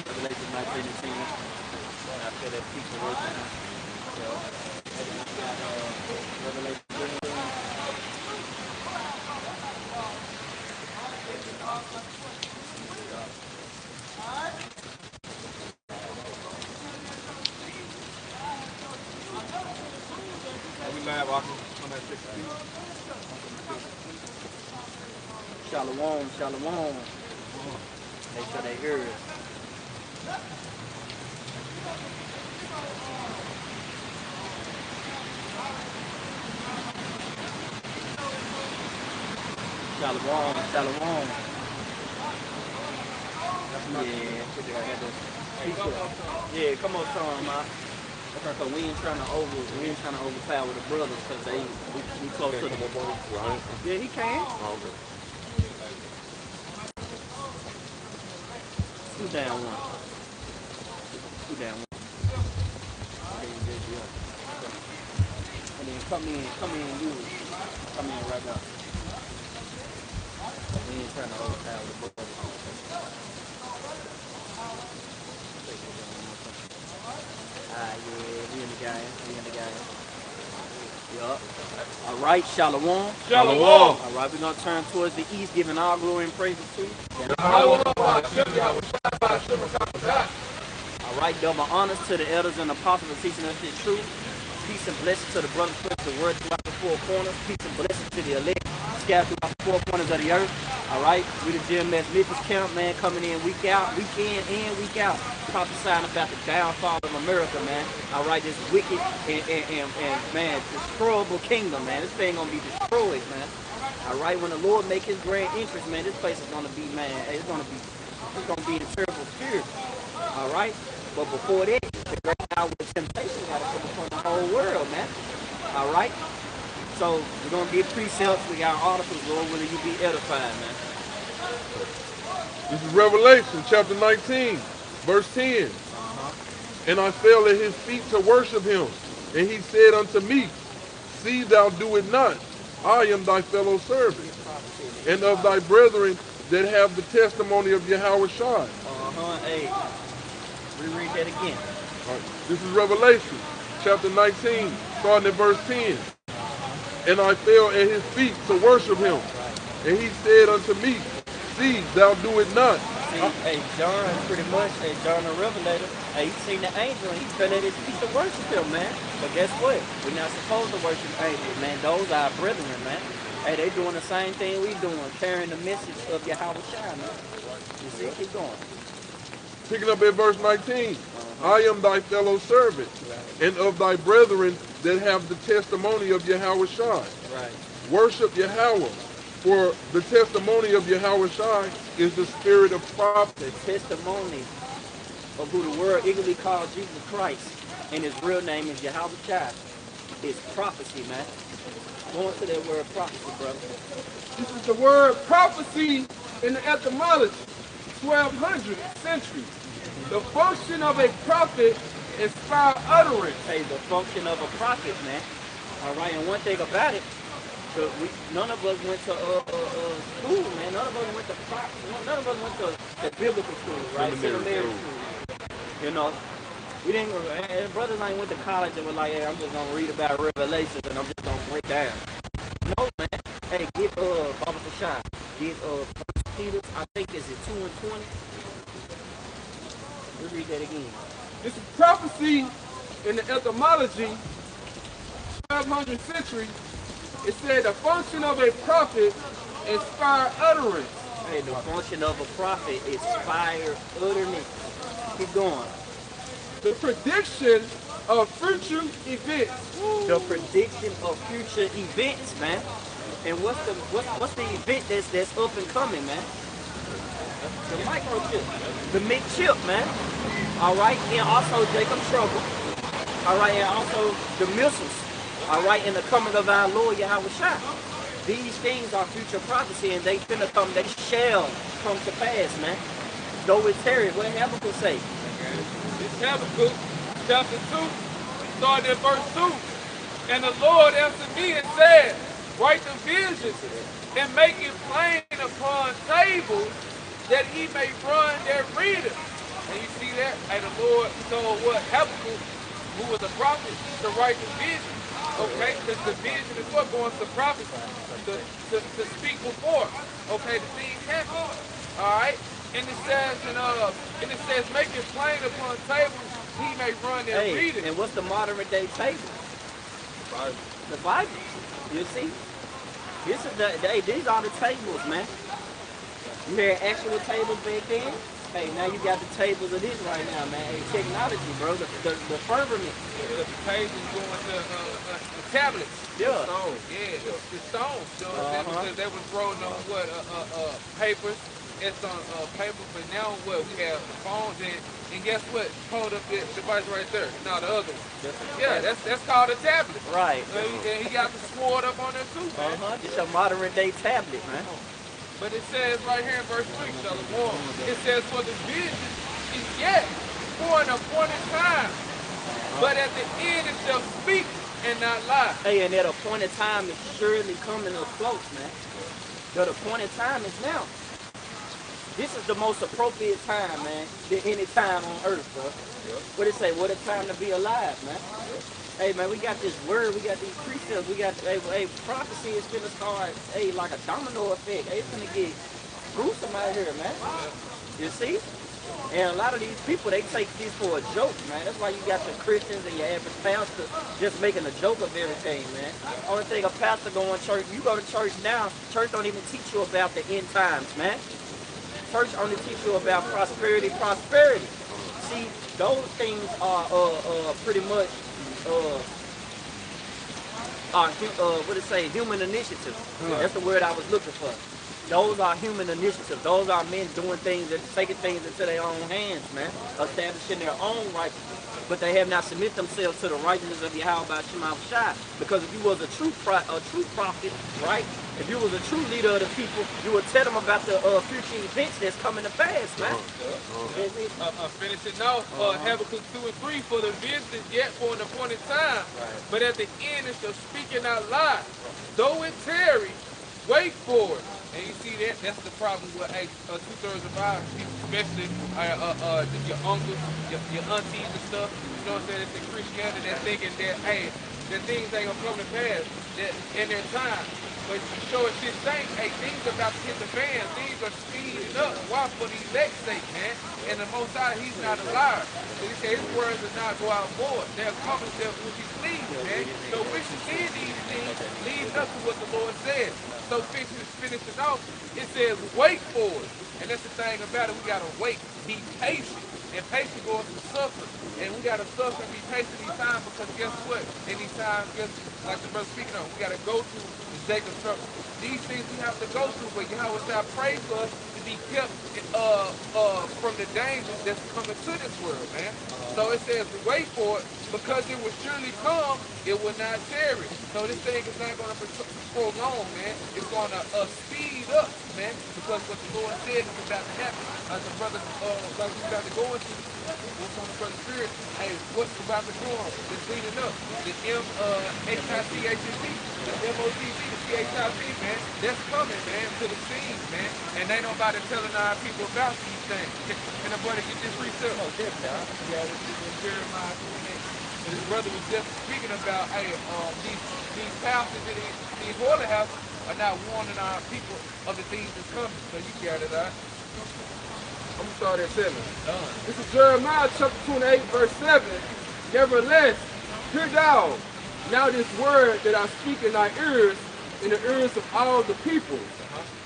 Revelation 19 and 10. And I feel that people working. So, and then we got Revelation 10. We live on that 16. Shalom, shalom. Make sure they hear us. Shalom, shalom. Yeah, come on, Tom, man. Because we ain't trying to overpower the brothers because we close to the Right? Yeah, he can. Okay. Two down one. Two down one. And then come in, you. Come in right now. We ain't trying to overpower the brothers. Yeah, we in the game. Yup. All right, shalom. Shalom. All right, we're going to turn towards the east, giving all glory and praises to you. All right, double honors to the elders and apostles for teaching us the truth. Peace and blessings to the brothers who put the word throughout the four corners. Peace and blessings to the elect scattered throughout the four corners of the earth. All right, we the GMS Memphis camp, man, coming in week out, week in and week out, prophesying about the downfall of America, man. All right, this wicked and man, destroyable kingdom, man. This thing gonna be destroyed, man. All right, when the Lord make His grand entrance, man, this place is gonna be, man, it's gonna be in terrible spirit. All right, but before that, the great hour of temptation got to come upon the whole world, man. All right. So we're gonna get precepts. We got articles, Lord, whether you be edified, man. This is Revelation chapter 19, verse 10. And I fell at his feet to worship him. And he said unto me, See thou do it not. I am thy fellow servant, and of thy brethren that have the testimony of Yahweh Shai. Hey, reread that again. Right. This is Revelation chapter 19, starting at verse 10. And I fell at his feet to worship him. And he said unto me, See thou do it not. Hey, John, pretty much, John the Revelator, he seen the angel and he fell at his feet to worship him, man. But guess what? We're not supposed to worship angels, man. Those are our brethren, man. Hey, they doing the same thing we doing, carrying the message of Yahweh Shai, man. You see, keep going. Picking up at verse 19. I am thy fellow servant, and of thy brethren that have the testimony of Yahweh Shai. Right. Worship Yahweh, for the testimony of Yahweh Shai is the spirit of prophecy. The testimony of who the world eagerly calls Jesus Christ, and his real name is Yahweh Shai, is prophecy, man. Going to that word prophecy, brother. This is the word prophecy in the etymology, 1200 century. The function of a prophet inspire utterance. Hey, the function of a prophet, man. All right, and one thing about it, none of us went to school, man. None of us went to none of us went to biblical school, right? Seminary school. You know, we didn't. Brothers ain't went to college and were like, hey, I'm just gonna read about Revelations and I'm just gonna break down. No, man. Hey, get Baba Shai. Get Peter. I think is it 2 and 20. Let's read that again. This is prophecy in the etymology, 1200 century. It said the function of a prophet inspire utterance. Hey, the function of a prophet inspire utterance. Keep going. The prediction of future events. The prediction of future events, man. And what's the event that's up and coming, man? The microchip, the McChip, man. All right, and also Jacob's trouble. All right, and also the missiles. All right, and the coming of our Lord Yahweh Shai. These things are future prophecy, and they finna come. They shall come to pass, man. Though it tarry, what Habakkuk say? It's Habakkuk chapter 2, starting at verse 2. And the Lord answered me and said, Write the visions and make it plain upon tables, that he may run their readers. And you see that? And the Lord told what Habakkuk, who was a prophet, to write the vision. Okay, because the vision is what going to prophets to speak before. Okay, the things happen. All right, and it says, make it plain upon tables, he may run and read it. And what's the modern day table? The Bible. You see, these are the tables, man. You had actual tables back then. Hey, now you got the tables of this right now, man. Hey, technology, bro. The firmament. The tables going to the tablets. Yeah. The stones. Yeah, the stones. You know what I'm saying? Because they was rolling on what papers. It's on paper, but now what we have the phones and guess what? Hold up this device right there. No, the other one. Yeah, that's called a tablet. Right. And he got the sword up on there too, man. It's a modern day tablet, man. But it says right here in verse 3, Shalom, it says, for the vision is yet for an appointed time, but at the end it shall speak and not lie. Hey, and that appointed time is surely coming up close, man. That appointed time is now. This is the most appropriate time, man, than any time on earth, bro. What it say? What a time to be alive, man. Hey, man, we got this word, we got these precepts, we got, hey, prophecy is gonna start, hey, like a domino effect. Hey, it's gonna get gruesome out here, man. You see? And a lot of these people, they take this for a joke, man. That's why you got the Christians and your average pastor just making a joke of everything, man. Only thing a pastor going to church, you go to church now, church don't even teach you about the end times, man. Church only teach you about prosperity. See, those things are pretty much what it say, human initiative. That's the word I was looking for. Those are human initiatives. Those are men doing things and taking things into their own hands, man, establishing their own righteousness. But they have not submit themselves to the righteousness of Yahweh Shema Shai. Because if you was a true prophet, right? If you was a true leader of the people, you would tell them about the future events that's coming to pass, man. Finish it now. Habakkuk 2 and 3, for the vision is yet for an appointed time, but at the end it shall speak and not lie. Though it tarry, wait for it. And you see that's the problem with 2/3 of our people, especially your uncles, your aunties and stuff. You know what I'm saying? It's the Christianity that's thinking that, hey, that things ain't gonna come to pass that in their time. But you show us this thing, hey, things are about to hit the fan. Things are speeding up. Why? For the elect's sake, man. And the Most High, he's not a liar. So he said his words will not go out void. They'll accomplish that which he pleased, man. So we should see these things leading up to what the Lord said. So finishing off, it says wait for it. And that's the thing about it, we gotta wait, be patient. And patient goes to suffer. And we gotta suffer and be patient these times because guess what? In these times, like the brother speaking on, we gotta go through the Jacob struggle. These things we have to go through, but Yahweh said, I pray for us to be kept from the dangers that's coming to this world, man. So it says to wait for it because it will surely come, it will not tarry. So this thing is not going to prolong, man. It's going to speed up, man, because what the Lord said is about to happen. As the brother, like we got to go into, what's on the brother's spirit, hey, what's about to come? It's leading up. The M-H-I-C-H-C, the M-O-T-Z, the C-H-I-C, man, that's coming, man, to the scene, man. And ain't nobody telling our people about these things. And the brother get this research. Oh, yeah, this is in Jeremiah 28. His brother was just speaking about, hey, these pastors in these holy houses are not warning our people of the things that's coming. So you got it, all right? I'm going to start at 7. This is Jeremiah chapter 28, verse 7. Nevertheless, hear thou now this word that I speak in thy ears, in the ears of all the people.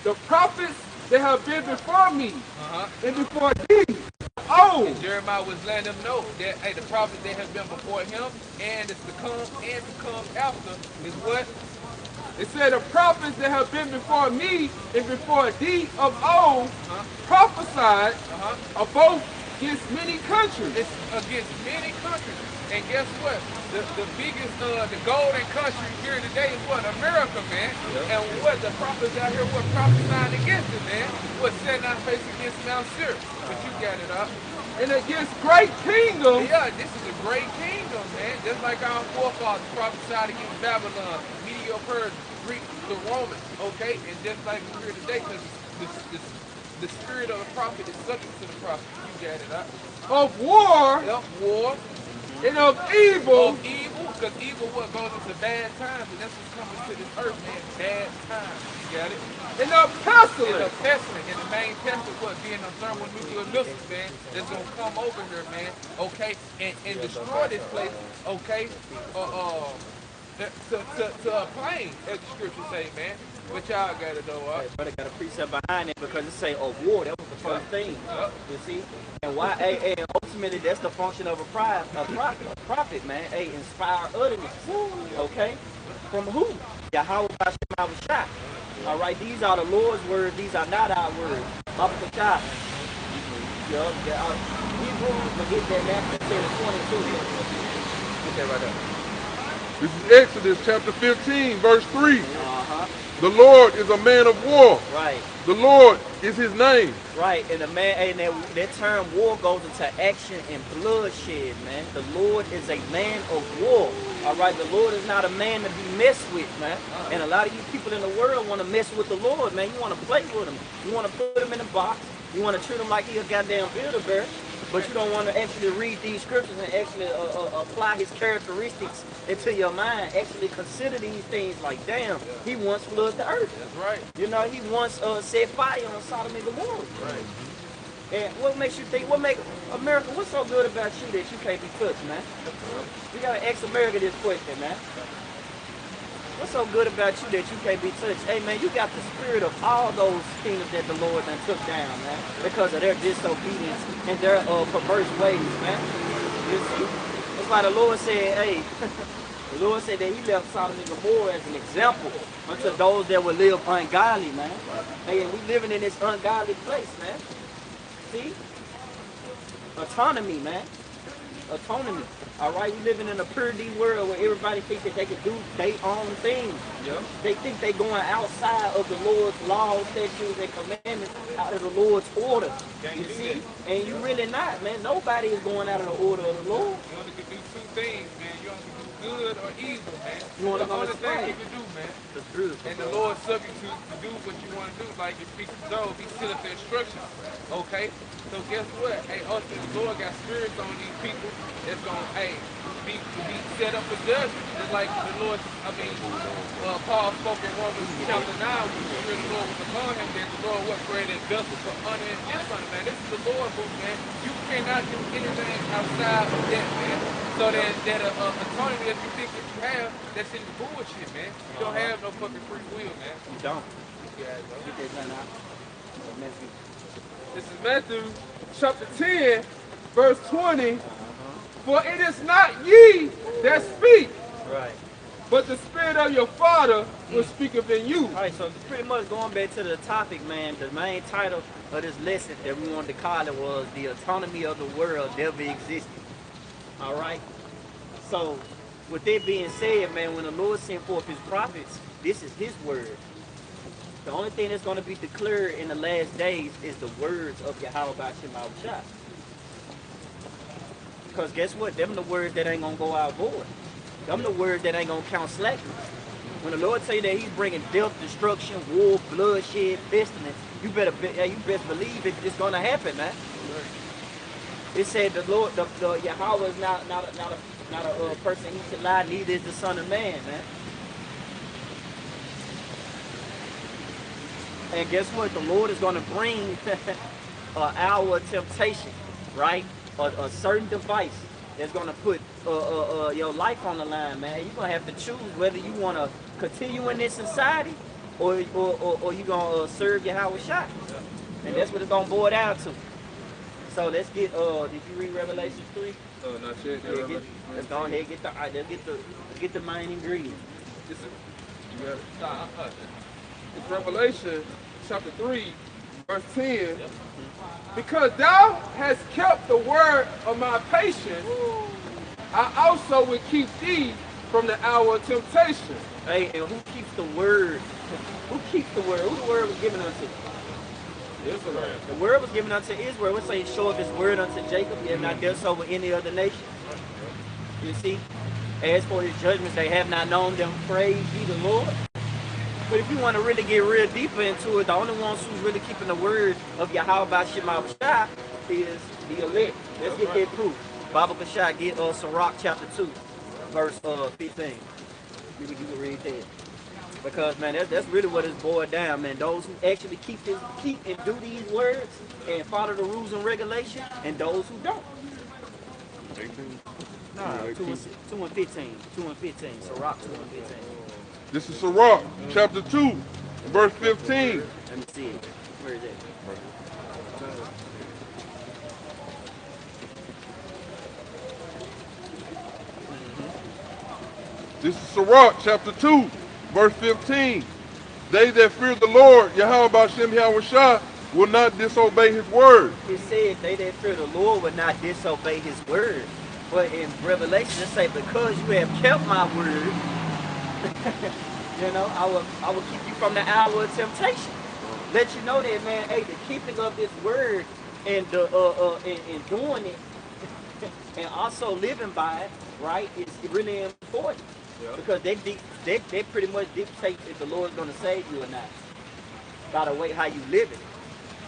The prophets that have been before me, and before thee. Oh! And Jeremiah was letting them know that, hey, the prophets that have been before him, and it's to come, and to come after, is what? It said the prophets that have been before me and before thee of old prophesied of both against many countries. It's against many countries. And guess what? The biggest, the golden country here today is what? America, man. And what? The prophets out here, what? Prophesying against it, man. What? Setting our face against Mount Seir. But you got it up. And against great kingdoms. Yeah, this is a great kingdom, man. Just like our forefathers prophesied against Babylon, Medio Persia, Greek, the Romans, okay? And just like we're here today, because the the spirit of the prophet is subject to the prophet. You got it up. Of war Yep, war. and of evil. Of evil, because evil what goes into bad times, and that's what's coming to this earth, man. Bad times. You got it? And of And pestilence. the pestilence, and the main pestilence what being the thermonuclear missiles, man, that's gonna come over here, man, okay, and destroy this place, okay, to a plane, as the scriptures say, man. But y'all gotta know, Hey, brother got a precept behind it because it say of war. That was the first thing. You see? And why? And ultimately, that's the function of a prophet, man. Hey, inspire utterance. Okay? From who? Yahweh Hashem Shah. All right? These are the Lord's words. These are not our words. Mapakah. Hebrews, but get that Matthew 10:22 here. Get that right there. This is Exodus chapter 15, verse 3. Uh-huh. The Lord is a man of war. Right. The Lord is his name. Right, and the man, and that term war goes into action and bloodshed, man. The Lord is a man of war. All right, the Lord is not a man to be messed with, man. And a lot of you people in the world want to mess with the Lord, man. You want to play with him. You want to put him in a box. You want to treat him like he a goddamn Build-A-Bear. But you don't want to actually read these scriptures and actually apply his characteristics into your mind. Actually consider these things like, damn, he once flooded the earth. That's right. You know, he once set fire on Sodom and Gomorrah. Right. And what makes you think, America, what's so good about you that you can't be touched, man? We got to ask America this question, man. What's so good about you that you can't be touched? Hey, man, you got the spirit of all those kingdoms that the Lord done took down, man, because of their disobedience and their perverse ways, man. You see? That's why the Lord said, hey, the Lord said that he left Sodom and Gomorrah as an example unto those that would live ungodly, man. Hey, and we living in this ungodly place, man. See? Autonomy, man. Autonomy. All right, we living in a purity world where everybody thinks that they can do their own thing. Yep. They think they going outside of the Lord's laws, statutes, and commandments, out of the Lord's order. Can't You do see? that. And you really not, man. Nobody is going out of the order of the Lord. You only can do two things, man. You only can do good or evil, man. You wanna That's go the only to thing Spain? you can do, man. That's beautiful. And the Lord's subject to do what you want to do, like it speaks to Job, he still up the instructions. Okay? So guess what? Hey, ultimately the Lord got spirits on these people that's gonna, be set up for judgment. Just like the Lord, Paul spoke in Romans chapter 9, when the Spirit of the Lord was upon him, that the Lord was created vessel for honor and dishonor, man. This is the Lord book, man. You cannot do anything outside of that, man. So that autonomy that you think that you have, that's in bullshit, man. You don't have no fucking free will, man. You don't. Yeah, bro. Get that gun out. Matthew. This is Matthew chapter 10, verse 20. For it is not ye that speak, Right. but the Spirit of your Father will speaketh in you. All right, so pretty much going back to the topic, man, the main title of this lesson that we wanted to call it was The Autonomy of the World Never Existed. All right? So, with that being said, man, when the Lord sent forth his prophets, this is his word. The only thing that's going to be declared in the last days is the words of Yahweh Ba'ashem Shah. Because guess what? Them the words that ain't going to go out void. Them the words that ain't going to count slackness. When the Lord say that he's bringing death, destruction, war, bloodshed, pestilence, you best believe it's going to happen, man. It said the Lord, the Yahweh is not a person he should lie, neither is the Son of Man, man. And guess what? The Lord is going to bring an hour of temptation, right? A certain device that's going to put your life on the line, man. You're going to have to choose whether you want to continue in this society or you're going to serve Yahweh Shah. And that's what it's going to boil down to. So let's get, did you read Revelation 3? Oh, not yet. Yeah, let's go ahead and get the main ingredient. You got it. It's Revelation chapter 3, verse 10. Because thou hast kept the word of my patience, I also will keep thee from the hour of temptation. Hey, and who keeps the word? Who keeps the word? Who the word was given unto? Israel. The word was given unto Israel. It says, show of his word unto Jacob. He have not done so with any other nation. You see? As for his judgments, they have not known them. Praise ye the Lord. But if you want to really get real deeper into it, the only ones who's really keeping the word of Yahweh Shema Shah is the elect. Let's get that proof. Bible Kashai, get Sirach chapter 2, verse 15. You can read that. Because man, that's really what it's boiled down, man. Those who actually keep and do these words and follow the rules and regulations, and those who don't. 18. Nah, 2 and 15. 2 and 15. Sirach 2 and 15. This is Sirach, chapter 2, verse 15. Let me see it. Where is it? This is Sirach, chapter 2, verse 15. They that fear the Lord, Yahweh Shem Yahushua, will not disobey his word. It said they that fear the Lord will not disobey his word. But in Revelation it say, because you have kept my word, you know, I will keep you from the hour of temptation. Let you know that, man, hey, the keeping of this word and and doing it and also living by it, right, is really important. Yeah. Because they pretty much dictate if the Lord's going to save you or not. By the way how you live it,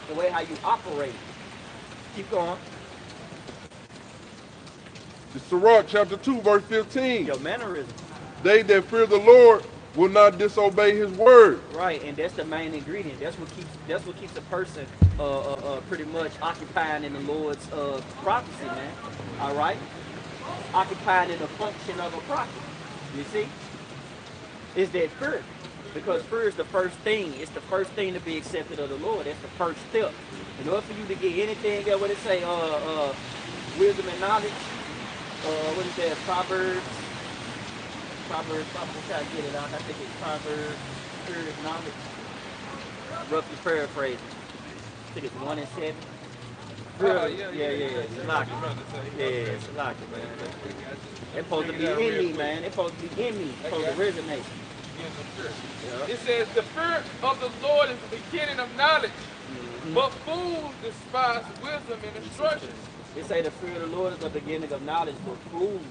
the way how you operate. Keep going. It's Sirach chapter 2, verse 15. Your mannerism. They that fear the Lord will not disobey his word. Right, and that's the main ingredient. That's what keeps a person pretty much occupying in the Lord's prophecy, man. All right, occupying in the function of a prophet. You see, is that fear? Because fear is the first thing. It's the first thing to be accepted of the Lord. That's the first step. In order for you to get anything, what it say, wisdom and knowledge. What is that? Proverbs, I'm trying to get it out. I think it's Proverbs, fear is knowledge. Roughly paraphrasing. I think it's 1 and 7. Yeah. It's locked. Yeah, it's locked, man. It's supposed to be in me, man. It's supposed to be in me. It's supposed to resonate. Yeah. It says, the fear of the Lord is the beginning of knowledge, but fools despise wisdom and instruction. They say the fear of the Lord is the beginning of knowledge, but fools.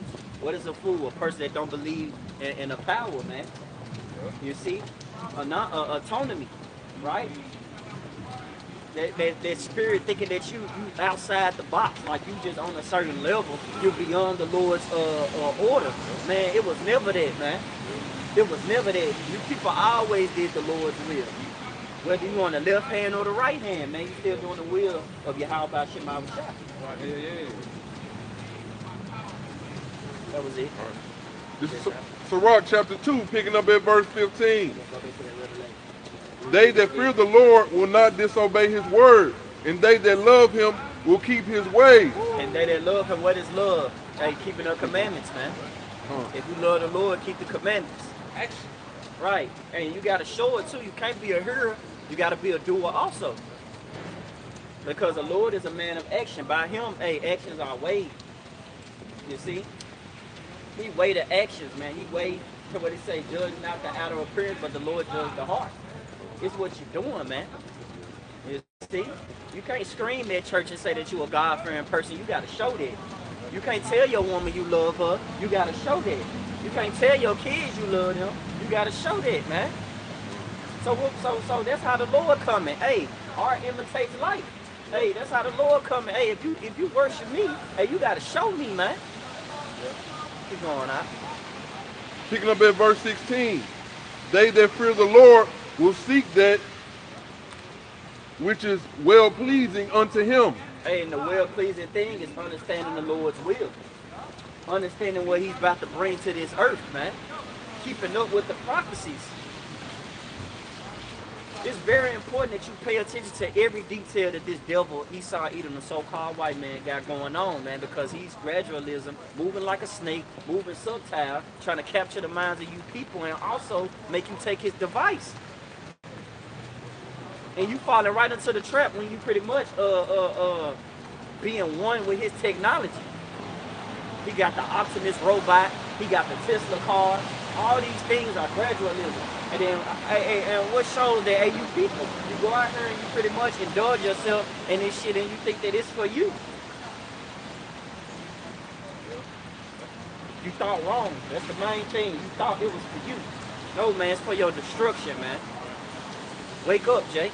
What is a fool? A person that don't believe in a power, man. You see? Autonomy, right? That spirit thinking that you outside the box, like you just on a certain level, you're beyond the Lord's order. Man, it was never that, man. It was never that. You people always did the Lord's will. Whether you on the left hand or the right hand, man, you still doing the will of Yahweh Shema Shah. Yeah. That was it. This is Sirach chapter 2, picking up at verse 15. They that fear the Lord will not disobey his word, and they that love him will keep his ways. And they that love him, what is love? Hey, keeping the commandments, man. If you love the Lord, keep the commandments. Action. Right. And you got to show it too. You can't be a hearer. You got to be a doer also. Because the Lord is a man of action. By him, hey, actions are weighed. You see? He weighed the actions, man. He weighed, what he say, judge not the outer appearance, but the Lord judge the heart. It's what you're doing, man. You see? You can't scream at church and say that you're a God-fearing person. You got to show that. You can't tell your woman you love her. You got to show that. You can't tell your kids you love them. You got to show that, man. So that's how the Lord coming. Hey, art imitates life. Hey, that's how the Lord coming. Hey, if you worship me, hey, you got to show me, man. Keep going out. Picking up at verse 16. They that fear the Lord will seek that which is well-pleasing unto him. Hey, and the well-pleasing thing is understanding the Lord's will. Understanding what he's about to bring to this earth, man. Keeping up with the prophecies. It's very important that you pay attention to every detail that this devil, Esau, Edom, the so-called white man, got going on, man, because he's gradualism, moving like a snake, moving subtile, trying to capture the minds of you people and also make you take his device. And you falling right into the trap when you pretty much being one with his technology. He got the Optimus robot, he got the Tesla car. All these things are gradualism. And then, and what shows that, hey, you people, you go out here and you pretty much indulge yourself in this shit and you think that it's for you. You thought wrong. That's the main thing. You thought it was for you. No, man, it's for your destruction, man. Wake up, Jake.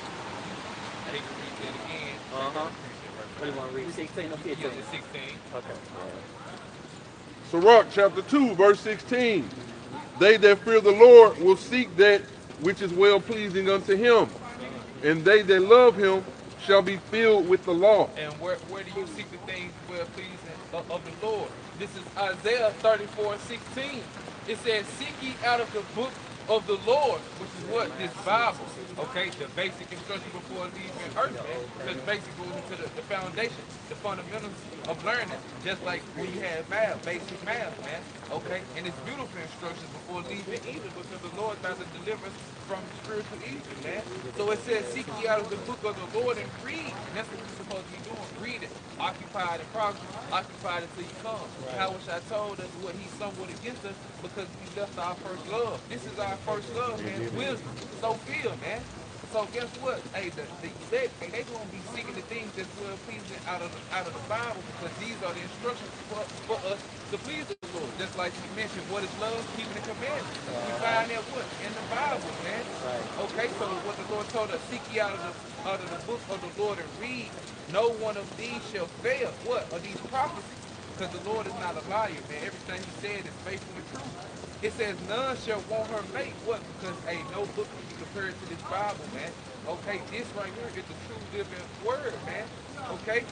I need to read that again. Uh-huh. What do you want to read? 16 or 15? Yeah, the 16. Okay. Sirach chapter 2, verse 16. They that fear the Lord will seek that which is well pleasing unto him, and they that love him shall be filled with the law. And where do you seek the things well pleasing of the Lord? This is Isaiah 34:16. It says, seek ye out of the book of the Lord, which is what? This Bible. Okay, the basic instruction before leaving earth, man. Because basically goes into the foundation, the fundamentals of learning. Just like when you have math, basic math, man. Okay, and it's beautiful instructions before leaving Egypt, because the Lord about to deliver us from spiritual Egypt, man. So it says, seek ye out of the book of the Lord and read. And that's what we're supposed to be doing. Read it. Occupied in progress. Occupied until you come. How wish I told us what he somewhat against us because we left our first love. This is our first love, man. Wisdom. So feel, man. So guess what? Hey, the elect, hey, they gonna be seeking the things that's well pleasing out of the Bible, because these are the instructions for us to please the Lord. Just like you mentioned, what is love? Keeping the commandments. We find that what? In the Bible, man. Okay, so what the Lord told us, seek ye out of the book of the Lord and read. No one of these shall fail. What? Are these prophecies? Because the Lord is not a liar, man. Everything he said is faithful and true. It says none shall want her mate. What? Because no book can be compared to this Bible, man. Okay, this right here is the true living word, man. Okay?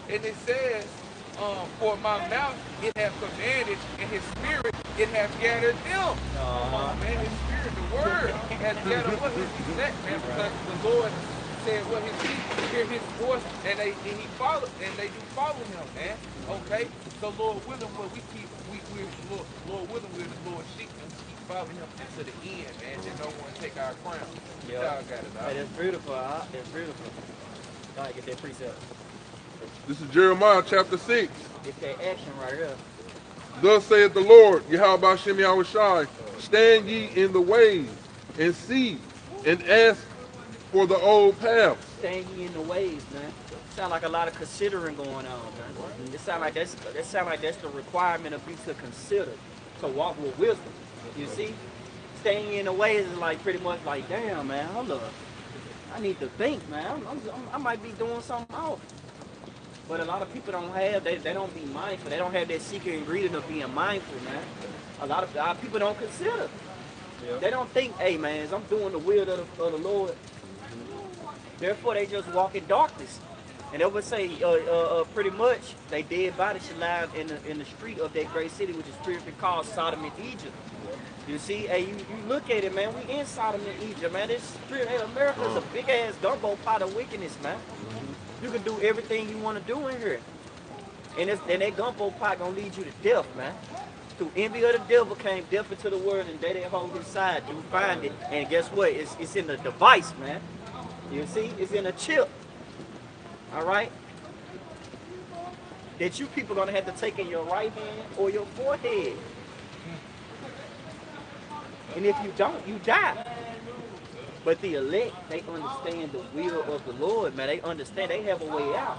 And it says, for my mouth it hath commanded, and his spirit it hath gathered them. Man, his spirit, the word, has gathered what? His elect, man. Because the Lord said what his people hear his voice, and they do follow him, man. Okay? So Lord willing, what Lord willing, we're the Lord sheep, and we keep following him to the end, man. That no one take our crown. Yeah. Y'all got it, Hey, that's beautiful. That's beautiful. Go ahead, get that precept. This is Jeremiah chapter 6. Get that action right here. Thus saith the Lord, Yahweh Shem Yahushai, stand ye in the ways, and see, and ask for the old paths. Stand ye in the ways, man. Sound like a lot of considering going on, man. It sound like that's the requirement of you to consider, to walk with wisdom. You see, staying in the ways is like pretty much like, damn, man, hold up, I need to think, man. I might be doing something off. But a lot of people don't have, they don't be mindful. They don't have that secret ingredient of being mindful, man. A lot of people don't consider. Yeah. They don't think, hey, man, I'm doing the will of the Lord. Therefore, they just walk in darkness. And they would say, pretty much, they dead bodies should lie in the street of that great city, which is spiritually called Sodom and Egypt. You see, hey, you look at it, man. We in Sodom and Egypt, man. This spirit, hey, America's a big ass gumbo pot of wickedness, man. You can do everything you want to do in here, and that gumbo pot gonna lead you to death, man. Through envy of the devil came death into the world, and they didn't hold his side. You find it, and guess what? It's in the device, man. You see, it's in a chip. All right, that you people gonna have to take in your right hand or your forehead. And if you don't, you die. But the elect, they understand the will of the Lord, man. They understand, they have a way out.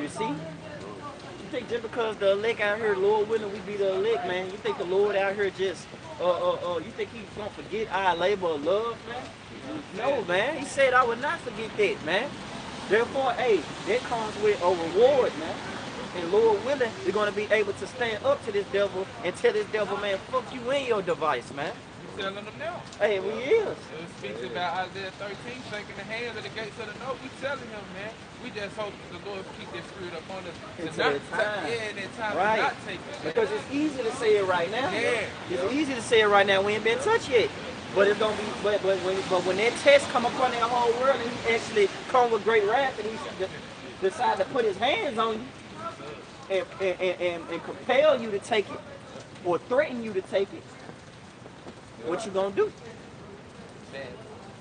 You see? You think just because the elect out here, Lord willing, we be the elect, man, you think the Lord out here just, you think he's gonna forget our labor of love, man? No, man. He said I would not forget that, man. Therefore, hey, that comes with a reward, man. And Lord willing, we're going to be able to stand up to this devil and tell this devil, man, fuck you in your device, man. You're telling them now. Hey, we is. It speaks about Isaiah 13, shaking the hands of the gates of the north. We telling him, man, we just hope the Lord keep that spirit up on us. Until that time. Yeah, that time right. to not take it. Because it's easy to say it right now. Yeah. It's easy to say it right now. We ain't been touched yet. But it's gonna be, but when that test come upon that whole world, and he actually come with great wrath, and he decide to put his hands on you and compel you to take it, or threaten you to take it, what you gonna do?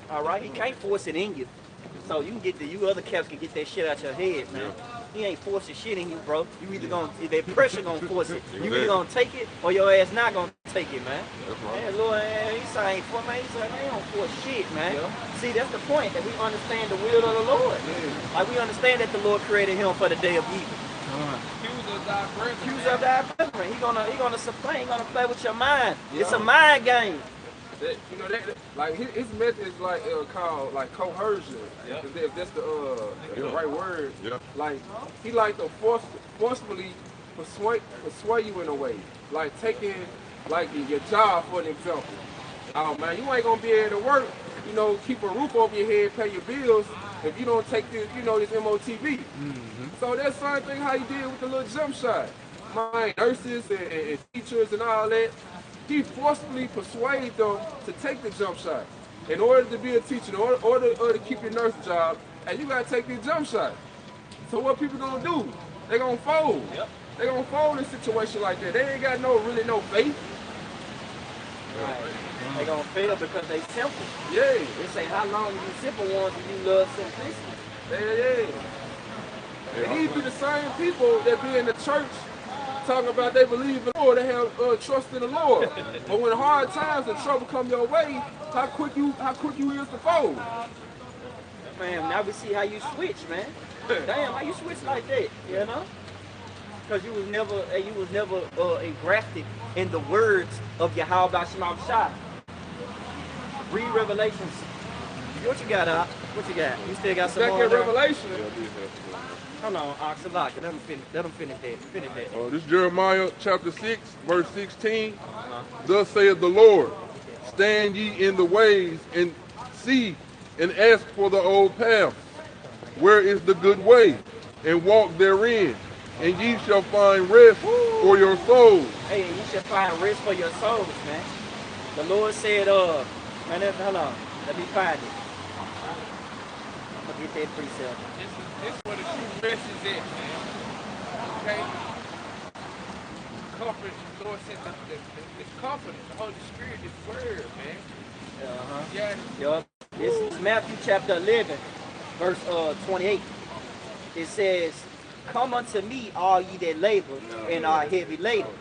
All right, he can't force it in you. So you can get you other cats can get that shit out your head, man. He ain't forcing shit in you, bro. You either gonna, that pressure gonna force it. You either gonna take it or your ass not gonna take it, man. Man, Lord, he said ain't for man. He said, man, he don't force shit, man. Yeah. See, that's the point, that we understand the will of the Lord. Yeah. Like we understand that the Lord created him for the day of evil. Accuse of thy brethren. Accuse of thy brethren. He gonna supplant. He gonna play with your mind. Yeah. It's a mind game. You know that like his method is like called like coercion. If that's the right word. Yeah. Like he like to forcefully persuade you in a way. Like taking like your job for an example. Oh man, you ain't gonna be able to work. You know, keep a roof over your head, pay your bills if you don't take this. You know this MOTV. So that's the same thing how he did with the little jump shot. My nurses and teachers and all that. He forcibly persuaded them to take the jump shot. In order to be a teacher, in order to keep your nurse job, and you gotta take this jump shot. So what people gonna do? They gonna fold. Yep. They gonna fold in a situation like that. They ain't got really no faith. Right. They gonna fail because they simple. Yeah. They say, how long you simple ones and you love simplicity? Yeah. And these be the same people that be in the church talking about they believe in the Lord, they have trust in the Lord. But when hard times and trouble come your way, how quick you is to fold. Man, now we see how you switch, man. Damn, how you switch like that, you know? Because you was never engrafted in the words of Yahweh Shema Shai. Read Revelations. What you got, Ox? What you got? You still got some Back more? in Revelation. Hold on, Oxalak. Let them finish that. Finish that. This Jeremiah chapter 6, verse 16. Thus saith the Lord, stand ye in the ways and see and ask for the old path. Where is the good way? And walk therein, and ye shall find rest for your souls. Hey, you should find rest for your souls, man. The Lord said, man, hold on. Let me find it. I'm gonna get that precept. This is where the true rest is at, man. Okay? Comfort, the Lord sent this comforter, the Holy Spirit, this word, man. Yeah. Yup. This is Matthew chapter 11, verse 28. It says, come unto me, all ye that labor and are heavy laden,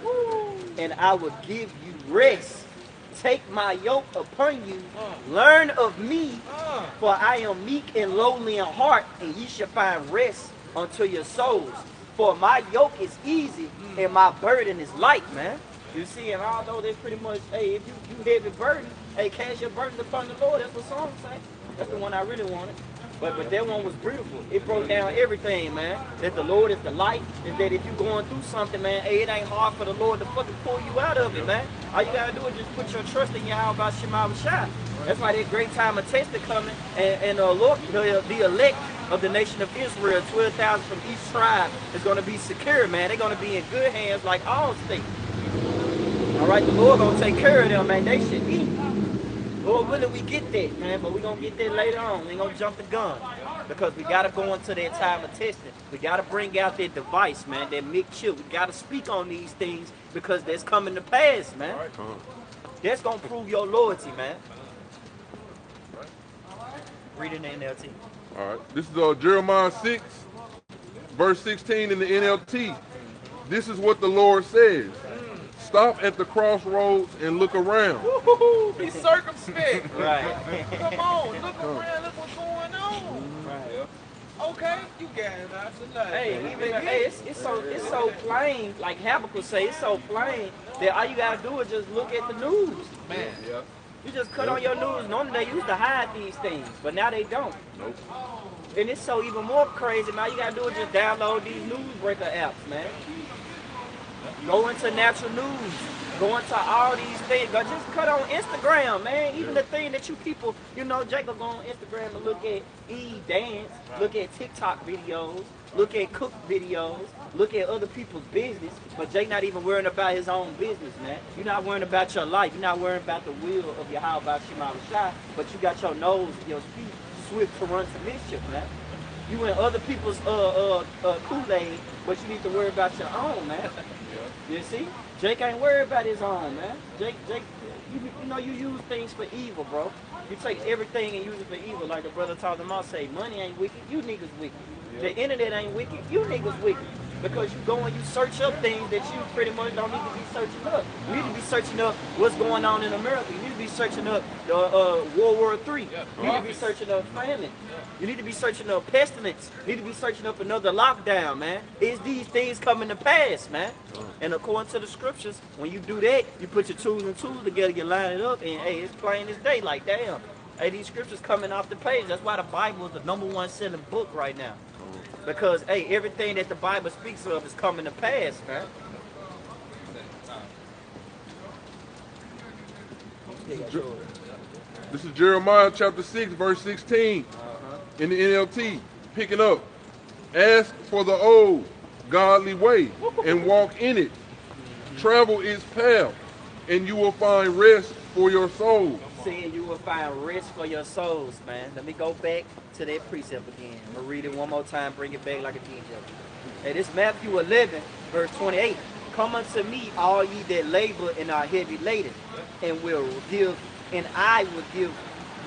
and I will give you rest. Take my yoke upon you, learn of me, for I am meek and lowly in heart, and ye shall find rest unto your souls. For my yoke is easy and my burden is light, man. You see, and although they pretty much, hey, if you heavy burden, hey, cast your burden upon the Lord. That's what song say. That's the one I really wanted. But that one was beautiful. It broke down everything, man. That the Lord is the light, and that if you're going through something, man, hey, it ain't hard for the Lord to fucking pull you out of it, man. All you gotta do is just put your trust in Yahweh Shema Shai. That's why that great time of testing coming, and Lord, the elect of the nation of Israel, 12,000 from each tribe, is gonna be secure, man. They're gonna be in good hands like all states. All right, the Lord gonna take care of them, man. They should eat. Lord willing, we get that, man, but we gonna get that later on. We ain't gonna jump the gun because we gotta go into that time of testing. We gotta bring out that device, man, that mixture. We gotta speak on these things because that's coming to pass, man. That's gonna prove your loyalty, man. Read it in the NLT. All right. This is Jeremiah 6, verse 16 in the NLT. This is what the Lord says. Stop at the crossroads and look around. Woo-hoo-hoo, be circumspect. Right. Come on, look around, look what's going on. Right. Okay, you got it, that's Hey, it's so plain, like Habakkuk say, it's so plain that all you gotta do is just look at the news. Man, You just cut on your news. Normally they used to hide these things, but now they don't. Nope. And it's so even more crazy. Now you gotta do is just download these newsbreaker apps, man. Go into natural news. Go into all these things. Go just cut on Instagram, man. Even the thing that you people, you know, Jacob go on Instagram and look at dance, look at TikTok videos, look at cook videos, look at other people's business. But Jake not even worrying about his own business, man. You're not worrying about your life. You're not worrying about the will of Yahweh Shema Shai, but you got your nose, your feet swift to run to mischief, man. You in other people's Kool-Aid, but you need to worry about your own, man. You see? Jake ain't worried about his own, man. Jake, you know you use things for evil, bro. You take everything and use it for evil. Like the brother taught them all, say, money ain't wicked, you niggas wicked. The internet ain't wicked, you niggas wicked. Because you go and you search up things that you pretty much don't need to be searching up. You need to be searching up what's going on in America. You need to be searching up World War III. You need to be searching up famine. You need to be searching up pestilence. You need to be searching up another lockdown, man. Is these things coming to pass, man? And according to the scriptures, when you do that, you put your tools and tools together, you line it up, and hey, it's plain as day. Like, damn, hey, these scriptures coming off the page. That's why the Bible is the #1 selling book right now. Because, hey, everything that the Bible speaks of is coming to pass, man. This is Jeremiah chapter 6, verse 16 in the NLT. Picking up. Ask for the old godly way and walk in it. Travel its path, and you will find rest for your souls. Saying you will find rest for your souls, man. Let me go back to that precept again. I'm going to read it one more time, bring it back like a DJ. Hey, this Matthew 11, verse 28. Come unto me, all ye that labor and are heavy laden, and I will give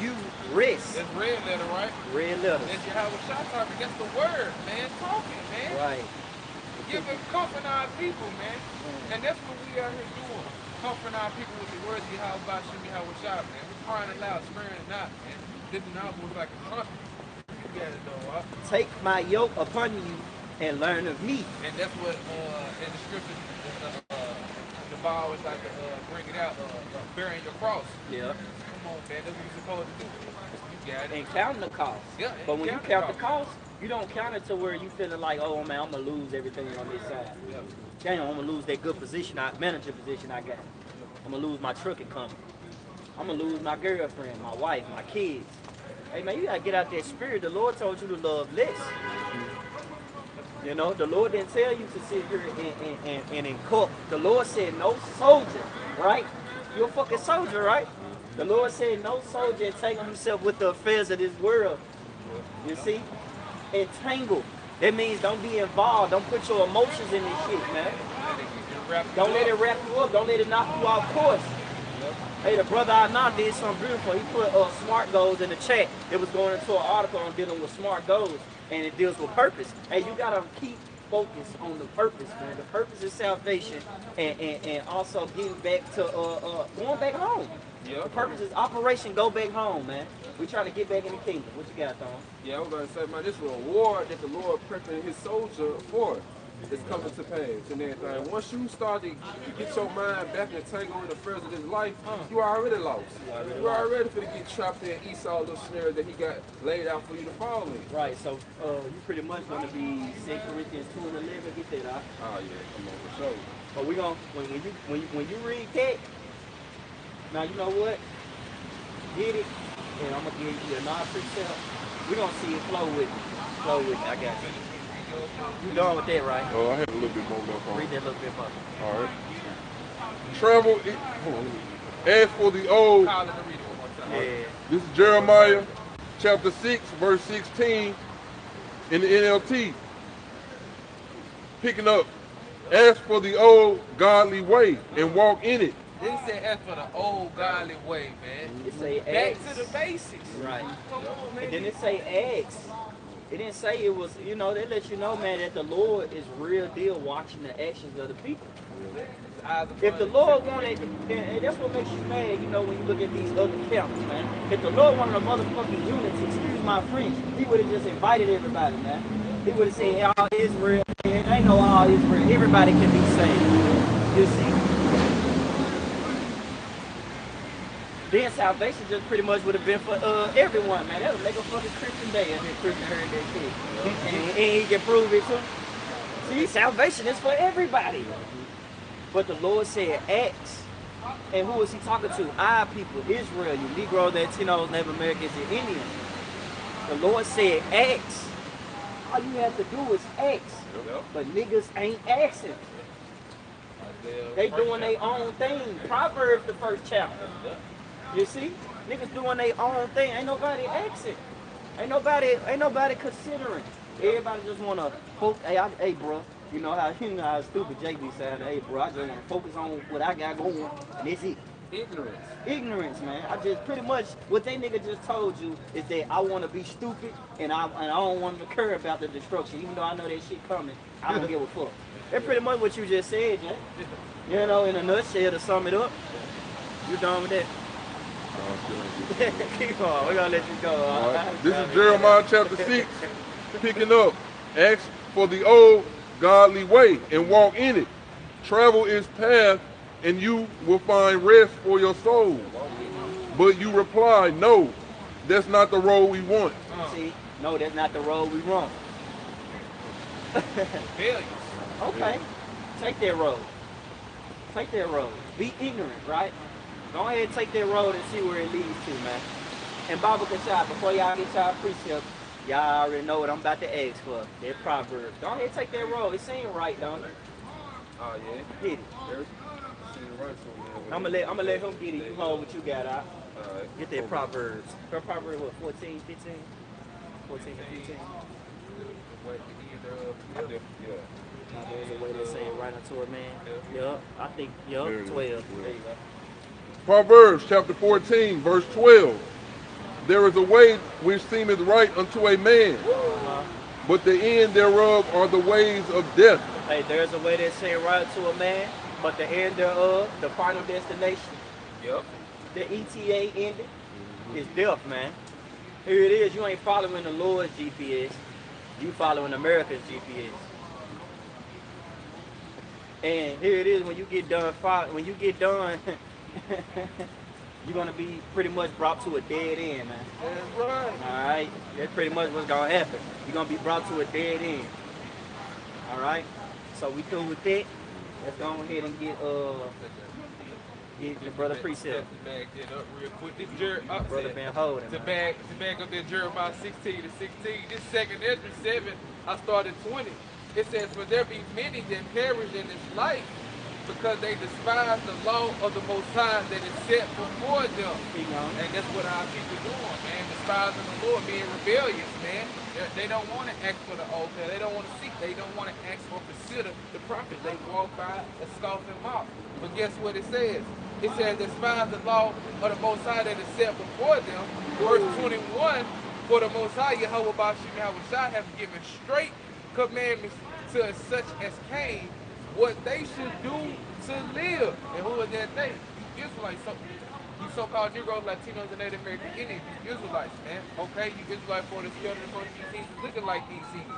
you rest. That's red letter, right? Red letter. That's Yahweh Shah talking. That's the word, man. Talking, man. Right. Giving comfort our people, man. And that's what we out here doing. Comforting our people with the words of Yahweh Bashem, Yahweh Shah, man. We're crying aloud, sparing not, man. Lifting our voice like a trumpet. You got it, though, huh? Take my yoke upon you and learn of me. And that's what in the scripture, the Bible is like bring it out, bearing your cross. Yeah. Come on, man. That's what you're supposed to do. You got it. And counting the cost. Yeah, but when you count the cost, you don't count it to where you feeling like, oh man, I'm gonna lose everything on this side. Yeah. Damn, I'm gonna lose that good position, manager position I got. I'm gonna lose my trucking company. I'm gonna lose my girlfriend, my wife, my kids. Hey man, you gotta get out that spirit. The Lord told you to love less. You know, the Lord didn't tell you to sit here and cook. The Lord said no soldier, right? You're a fucking soldier, right? The Lord said no soldier entangle himself with the affairs of this world. You see? Entangle. That means don't be involved. Don't put your emotions in this shit, man. Don't let it wrap you up. Don't let it knock you off course. Hey, the brother I know did something beautiful. He put smart goals in the chat. It was going into an article on dealing with smart goals, and it deals with purpose. Hey, you gotta keep focused on the purpose, man. The purpose is salvation, and also getting back to going back home. Yep. The purpose is Operation Go Back Home, man. We trying to get back in the kingdom. What you got, Tom? Yeah, I was going to say, man, this is a war that the Lord prepping his soldier for. It's coming to pass and everything. Once you start to get your mind back and tangle in the affairs of this life, you already lost. You're already going to get trapped in Esau's little snare that he got laid out for you to fall in. Right, so you pretty much want to be 2 Corinthians 2:11. Get that out. Oh yeah, come on, for sure. But we gonna when you read that, now you know what? Get it, and I'm gonna give you a non-precept. We're gonna see it flow with me. Flow with me. I got you. You done with that, right? Oh, I had a little bit more left on. Read that little bit more. All right. Travel it. Hold on. As for the old. Yeah. This is Jeremiah chapter 6, verse 16 in the NLT. Picking up. Ask for the old godly way and walk in it. They say ask for the old godly way, man. It say back ask. to the basics. Right. Come on, man. And then it say ask. It didn't say it was, you know, they let you know, man, that the Lord is real deal watching the actions of the people. If the Lord wanted, and that's what makes you mad, you know, when you look at these other camps, man. If the Lord wanted a motherfucking unity, excuse my French, he would have just invited everybody, man. He would have said, hey, all Israel, it ain't no all Israel, everybody can be saved. You see? Then salvation just pretty much would have been for everyone, man. That would make a fucking Christian day if a Christian heard that shit. And he can prove it too. See, salvation is for everybody. But the Lord said, ask. And who is he talking to? Our people, Israel, you Negroes, Latinos, Native Americans, and Indians. The Lord said, ask. All you have to do is ask. But niggas ain't asking. They doing their own thing. Proverbs, the 1st chapter. You see? Niggas doing their own thing. Ain't nobody asking. Ain't nobody considering. Everybody just wanna focus. Hey, bro. You know how stupid Jay be saying, hey, bro, I just wanna focus on what I got going, and that's it. Ignorance. Ignorance, man. I just pretty much what they nigga just told you is that I want to be stupid and I don't want to care about the destruction, even though I know that shit coming. I don't give a fuck. That's pretty much what you just said, Jay. You know, in a nutshell, to sum it up. You done with that? Keep on. We're gonna let you go. All right. This is Jeremiah chapter 6, picking up. Ask for the old godly way and walk in it. Travel its path and you will find rest for your soul. But you reply, no, that's not the road we want. See, no, that's not the road we want. Failures. Okay, take that road. Take that road. Be ignorant, right? Go ahead and take that road and see where it leads to, man. And Bible Kashai, before y'all get y'all precept, y'all already know what I'm about to ask for. That proverb. Go ahead and take that road. It seems right, don't it? Oh, yeah. Hit it. I'm gonna let him get it. You hold what you got out. Alright. Get that Proverbs. Proverbs what, 14, 15? 14 to 15. Yeah. There's a way to say it right unto a man. Yup. I think, yup, 12. There you go. Proverbs chapter 14, verse 12. There is a way which seemeth right unto a man, but the end thereof are the ways of death. Hey, there's a way that say right to a man, but the end thereof, the final destination, Yep. the ETA ending, is death, man. Here it is. You ain't following the Lord's GPS. You following America's GPS. And here it is. When you get done, you're gonna be pretty much brought to a dead end, man. That's right. All right, that's pretty much what's gonna happen. You're gonna be brought to a dead end. All right, so we through with that. Let's go ahead and get the brother precept. To back that up real quick. This Brother been holding. to Man. back up that Jeremiah 16 to 16. This second Ezra 7, I started 20. It says, for there be many that perish in this life, because they despise the law of the Most High that is set before them. And that's what our people doing, man. Despising the Lord, being rebellious, man. They don't want to ask for the altar. They don't want to seek. They don't want to ask or consider the prophet. They walk by and scoff him out. But guess what it says? It says, despise the law of the Most High that is set before them. Verse 21, for the Most High, Yahweh Bashim Yahweh Shai, have given straight commandments to such as came, what they should do to live. And who is that they? You Israelites, you so-called Negroes, Latinos, and Native American Indians, you Israelites, man. Okay, you Israelites for the skeleton for these things looking like these things.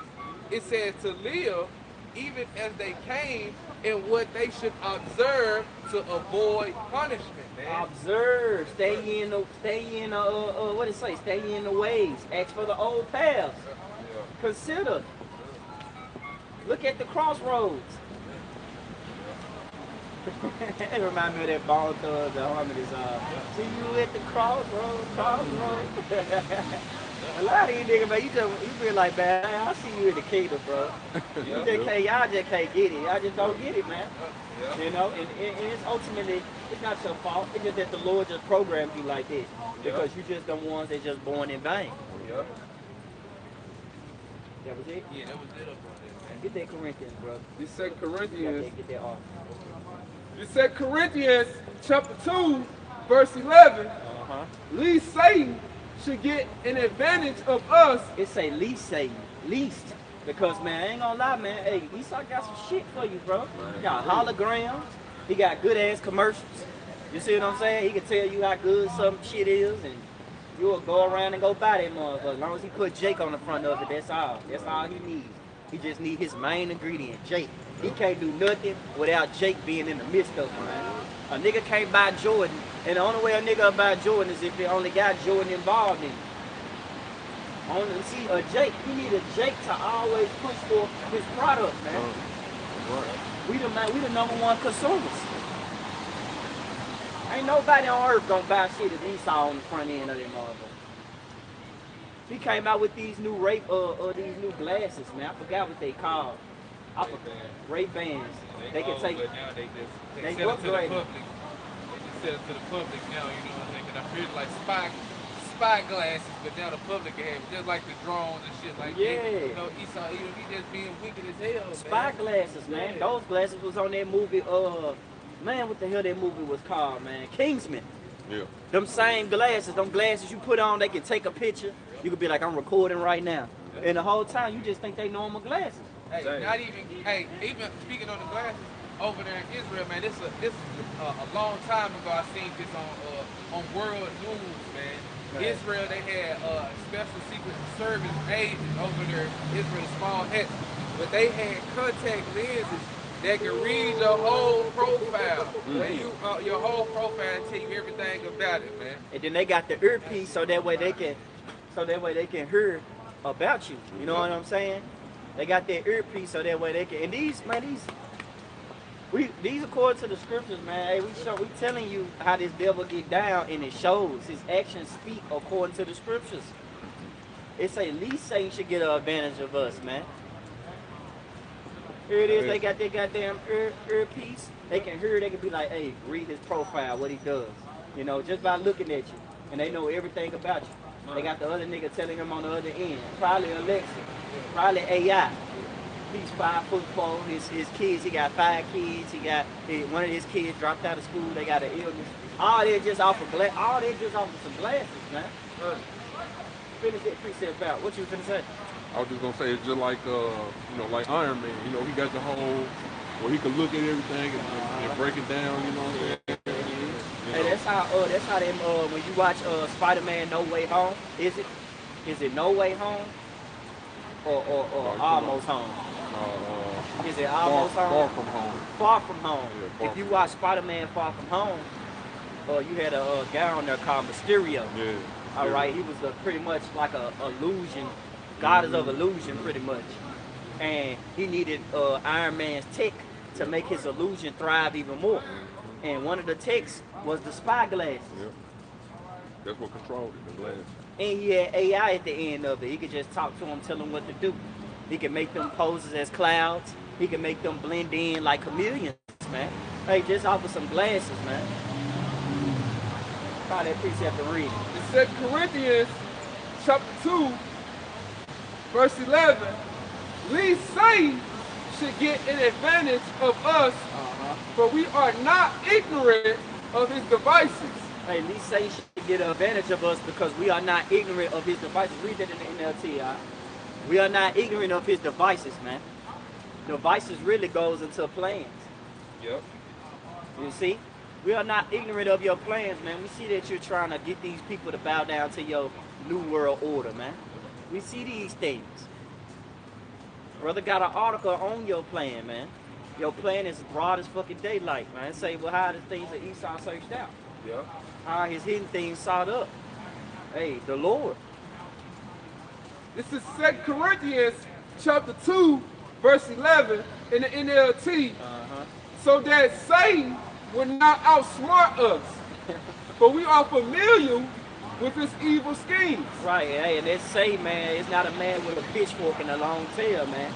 It says to live even as they came and what they should observe to avoid punishment, man. Observe, stay in what it say? Stay in the ways. Ask for the old paths. Consider. Look at the crossroads. It reminds me of that Bone Thugs, the Harmony song. See you at the crossroads. A lot of you niggas, man, you feel like, man, I see you in the kingdom, bro. Y'all just can't get it. Y'all just don't get it, man. You know, and it's ultimately, it's not your fault. It's just that the Lord just programmed you like this. Because you just the ones that just born in vain. That was it? Yeah, that was it up on there, man. Get that Corinthians, bro. This 2 Corinthians. Get that off. This 2 Corinthians chapter 2, verse 11. Least Satan should get an advantage of us. It say least Satan. Least. Because, man, I ain't gonna lie, man. Hey, Esau got some shit for you, bro. He got holograms. He got good-ass commercials. You see what I'm saying? He can tell you how good some shit is, and you'll go around and go buy that motherfucker. As long as he put Jake on the front of it, that's all. That's all he needs. He just need his main ingredient, Jake. He can't do nothing without Jake being in the midst of it, man. A nigga can't buy Jordan, and the only way a nigga will buy Jordan is if they only got Jordan involved in it. Only see a Jake, he need a Jake to always push for his product, man. We the number one consumers. Ain't nobody on earth gonna buy shit if Esau on the front end of them motherfuckers. He came out with these new these new glasses, man. I forgot what they called. Ray-Bans. They can take. But now they They sell it to the upgraded. public. They just sell it to the public now, you know what I'm saying? 'Cause I feel like spy glasses, but now the public can have it, just like the drones and shit like that. You know, Esau, he just being wicked as hell, Spy man. glasses, man. Those glasses was on that movie, Man, what the hell that movie was called, man? Kingsman. Yeah. Them same glasses, them glasses you put on, they can take a picture. You could be like, I'm recording right now. And the whole time, you just think they normal glasses. Hey, not even, hey, even speaking on the glasses, over there in Israel, man, this is a long time ago. I seen this on world news, man. Right. Israel, they had special secret service agents over there. Israel, small hats, but they had contact lenses that can read your whole profile. Your whole profile and tell you everything about it, man. And then they got the earpiece so that way they can hear about you. You know what I'm saying? They got that earpiece so that way they can. And these according to the scriptures, man. Hey, we telling you how this devil get down, and it shows. His actions speak according to the scriptures. It say at least Satan should get an advantage of us, man. Here it is. They got their goddamn earpiece. They can hear. They can be like, hey, read his profile, what he does. You know, just by looking at you, and they know everything about you. They got the other nigga telling him on the other end. Probably Alexa. Probably AI. He's 5'4". His kids, he got 5 kids. He got one of his kids dropped out of school. They got an illness. All they just off of some glasses, man. Finish that precept out. What you finna say? I was just gonna say it's just like like Iron Man. You know, he got the whole where he could look at everything and break it down. You know what I'm saying? Hey, that's how them when you watch Spider-Man No Way Home, is it No Way Home or Almost Home? Is it Almost Home? Far From Home. Far From Home. Yeah, if you watch Spider-Man Far From Home, you had a guy on there called Mysterio. Yeah. All right, he was pretty much like a illusion, goddess of illusion, pretty much, and he needed Iron Man's tech to make his illusion thrive even more. And one of the techs was the spy glasses. Yep. That's what controlled it, the glasses. And he had AI at the end of it. He could just talk to them, tell them what to do. He can make them poses as clouds. He can make them blend in like chameleons, man. Hey, just off of some glasses, man. Probably that precept to read. In 2 Corinthians chapter 2, verse 11, least Satan should get an advantage of us, for we are not ignorant of his devices. Hey, at least Satan should get an advantage of us because we are not ignorant of his devices. Read that in the NLT, We are not ignorant of his devices, man. Devices really goes into plans. Yep. You see? We are not ignorant of your plans, man. We see that you're trying to get these people to bow down to your new world order, man. We see these things. Brother got an article on your plan, man. Your plan is broad as fucking daylight, man. Say, well, how are the things that Esau searched out? Yep. How are his hidden things sought up? Hey, the Lord. This is 2 Corinthians chapter 2, verse 11 in the NLT. So that Satan will not outsmart us, for we are familiar with his evil schemes. Right, hey, and they say, man, it's not a man with a pitchfork and a long tail, man.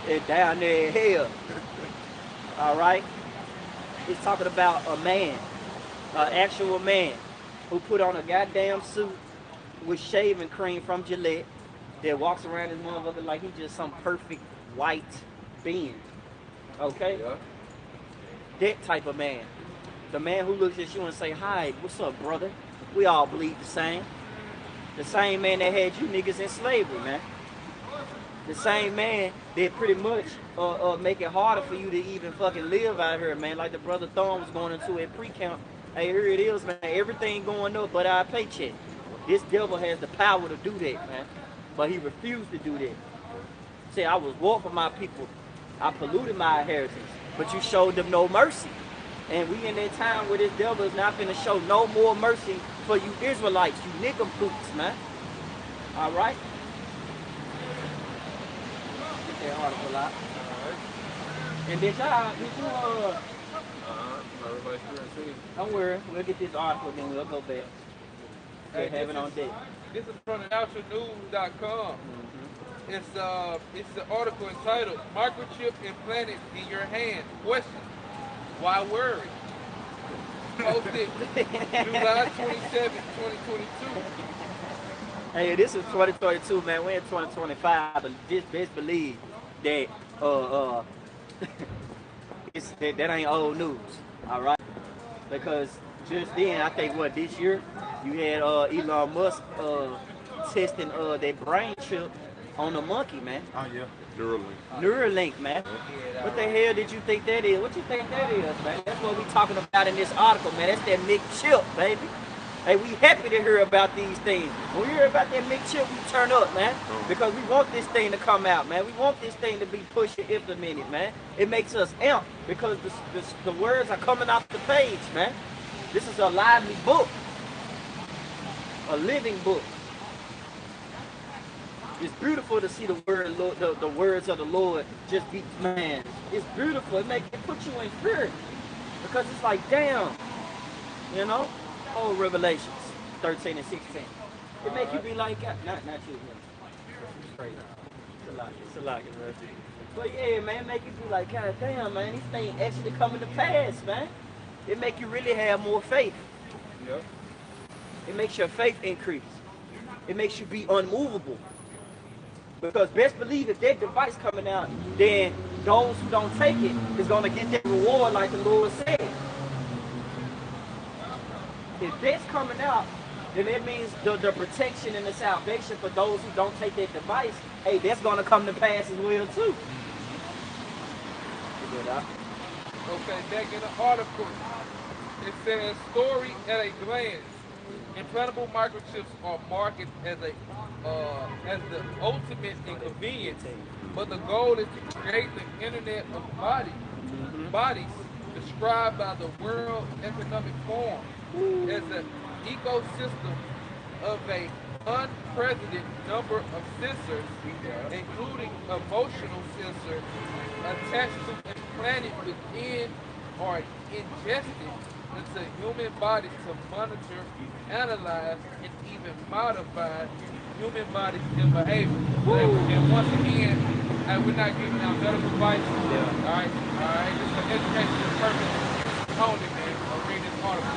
It's down there in hell. All right? He's talking about a man, an actual man, who put on a goddamn suit with shaving cream from Gillette that walks around this motherfucker like he's just some perfect white being. Okay? Yeah. That type of man. The man who looks at you and say, hi, what's up, brother? We all bleed the same. The same man that had you niggas in slavery, man. The same man that pretty much make it harder for you to even fucking live out here, man. Like the brother Thorne was going into at pre-camp. Hey, here it is, man. Everything going up but our paycheck. This devil has the power to do that, man. But he refused to do that. Say, I was war for my people. I polluted my inheritance. But you showed them no mercy. And we in that time where this devil is not going to show no more mercy for you Israelites, you nincompoofs, man. All right? Get that article out. And then don't worry, we'll get this article, then we'll go back. Hey, have it on deck. This is from naturalnews.com. It's the article entitled "Microchip Implanted in Your Hand?" Question: Why worry? Posted July 27, 2022. Hey, this is 2022, man. We're in 2025, but just best believe that that ain't old news, all right? Because just then, I think what this year, you had Elon Musk testing that brain chip on the monkey, man. Oh yeah. Neuralink, man. What the hell did you think that is? What you think that is, man? That's what we talking about in this article, man. That's that McChip, baby. Hey, we happy to hear about these things. When we hear about that McChip, we turn up, man. Because we want this thing to come out, man. We want this thing to be pushed and implemented, man. It makes us amp because the words are coming off the page, man. This is a lively book. A living book. It's beautiful to see the words of the Lord just be, man. It's beautiful. It puts you in fear. Because it's like, damn, you know? Oh, Revelations 13 and 16. It make you be like, not you, man. It's a lot, man. But yeah, man, it make you be like, God damn, man, these things actually coming to pass, man. It make you really have more faith. Yep. It makes your faith increase. It makes you be unmovable. Because best believe if that device coming out, then those who don't take it is going to get that reward like the Lord said. If that's coming out, then that means the protection and the salvation for those who don't take that device, hey, that's going to come to pass as well, too. Okay, back in the article, it says, story at a glance. Implantable microchips are marketed as the ultimate inconvenience, but the goal is to create the Internet of bodies described by the World Economic Forum as an ecosystem of an unprecedented number of sensors, including emotional sensors, attached to implanted within or ingested into human bodies to monitor, analyze, and even modify human bodies and behavior. And once again, we're not giving out medical advice. All right. This is an educational purpose only, man. I'll read this article.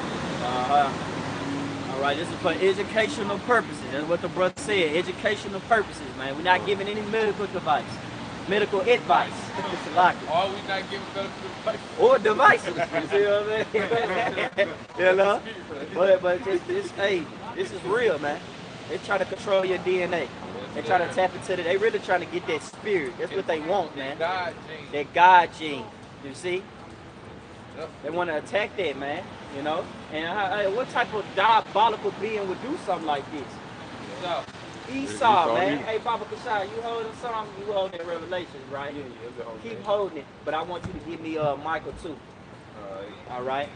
All right, this is for educational purposes. That's what the brother said. Educational purposes, man. We're not giving any medical advice. Medical advice. It's like it. Or we not giving medical advice. Or devices. You see what I mean? You know? But this is real, man. They try to control your DNA. They try to tap into they really trying to get that spirit. That's what they want, man. That God gene. You see? They want to attack that, man. You know? And what type of diabolical being would do something like this? Esau, man. Hey, Baba Kashai, you holding something? You holding that Revelation, right? Yeah. Keep holding it. But I want you to give me Michael 2. All right?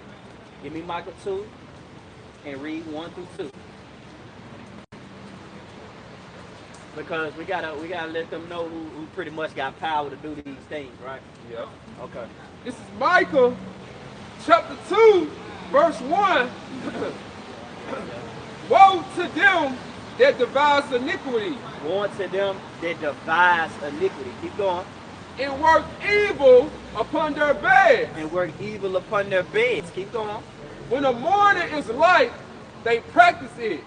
Give me Michael 2 and read 1 through 2. Because we gotta let them know who pretty much got power to do these things, right? Yep. Okay. This is Micah, chapter 2, verse 1. Woe to them that devise iniquity. Woe to them that devise iniquity. Keep going. And work evil upon their beds. And work evil upon their beds. Keep going. When the morning is light, they practice it.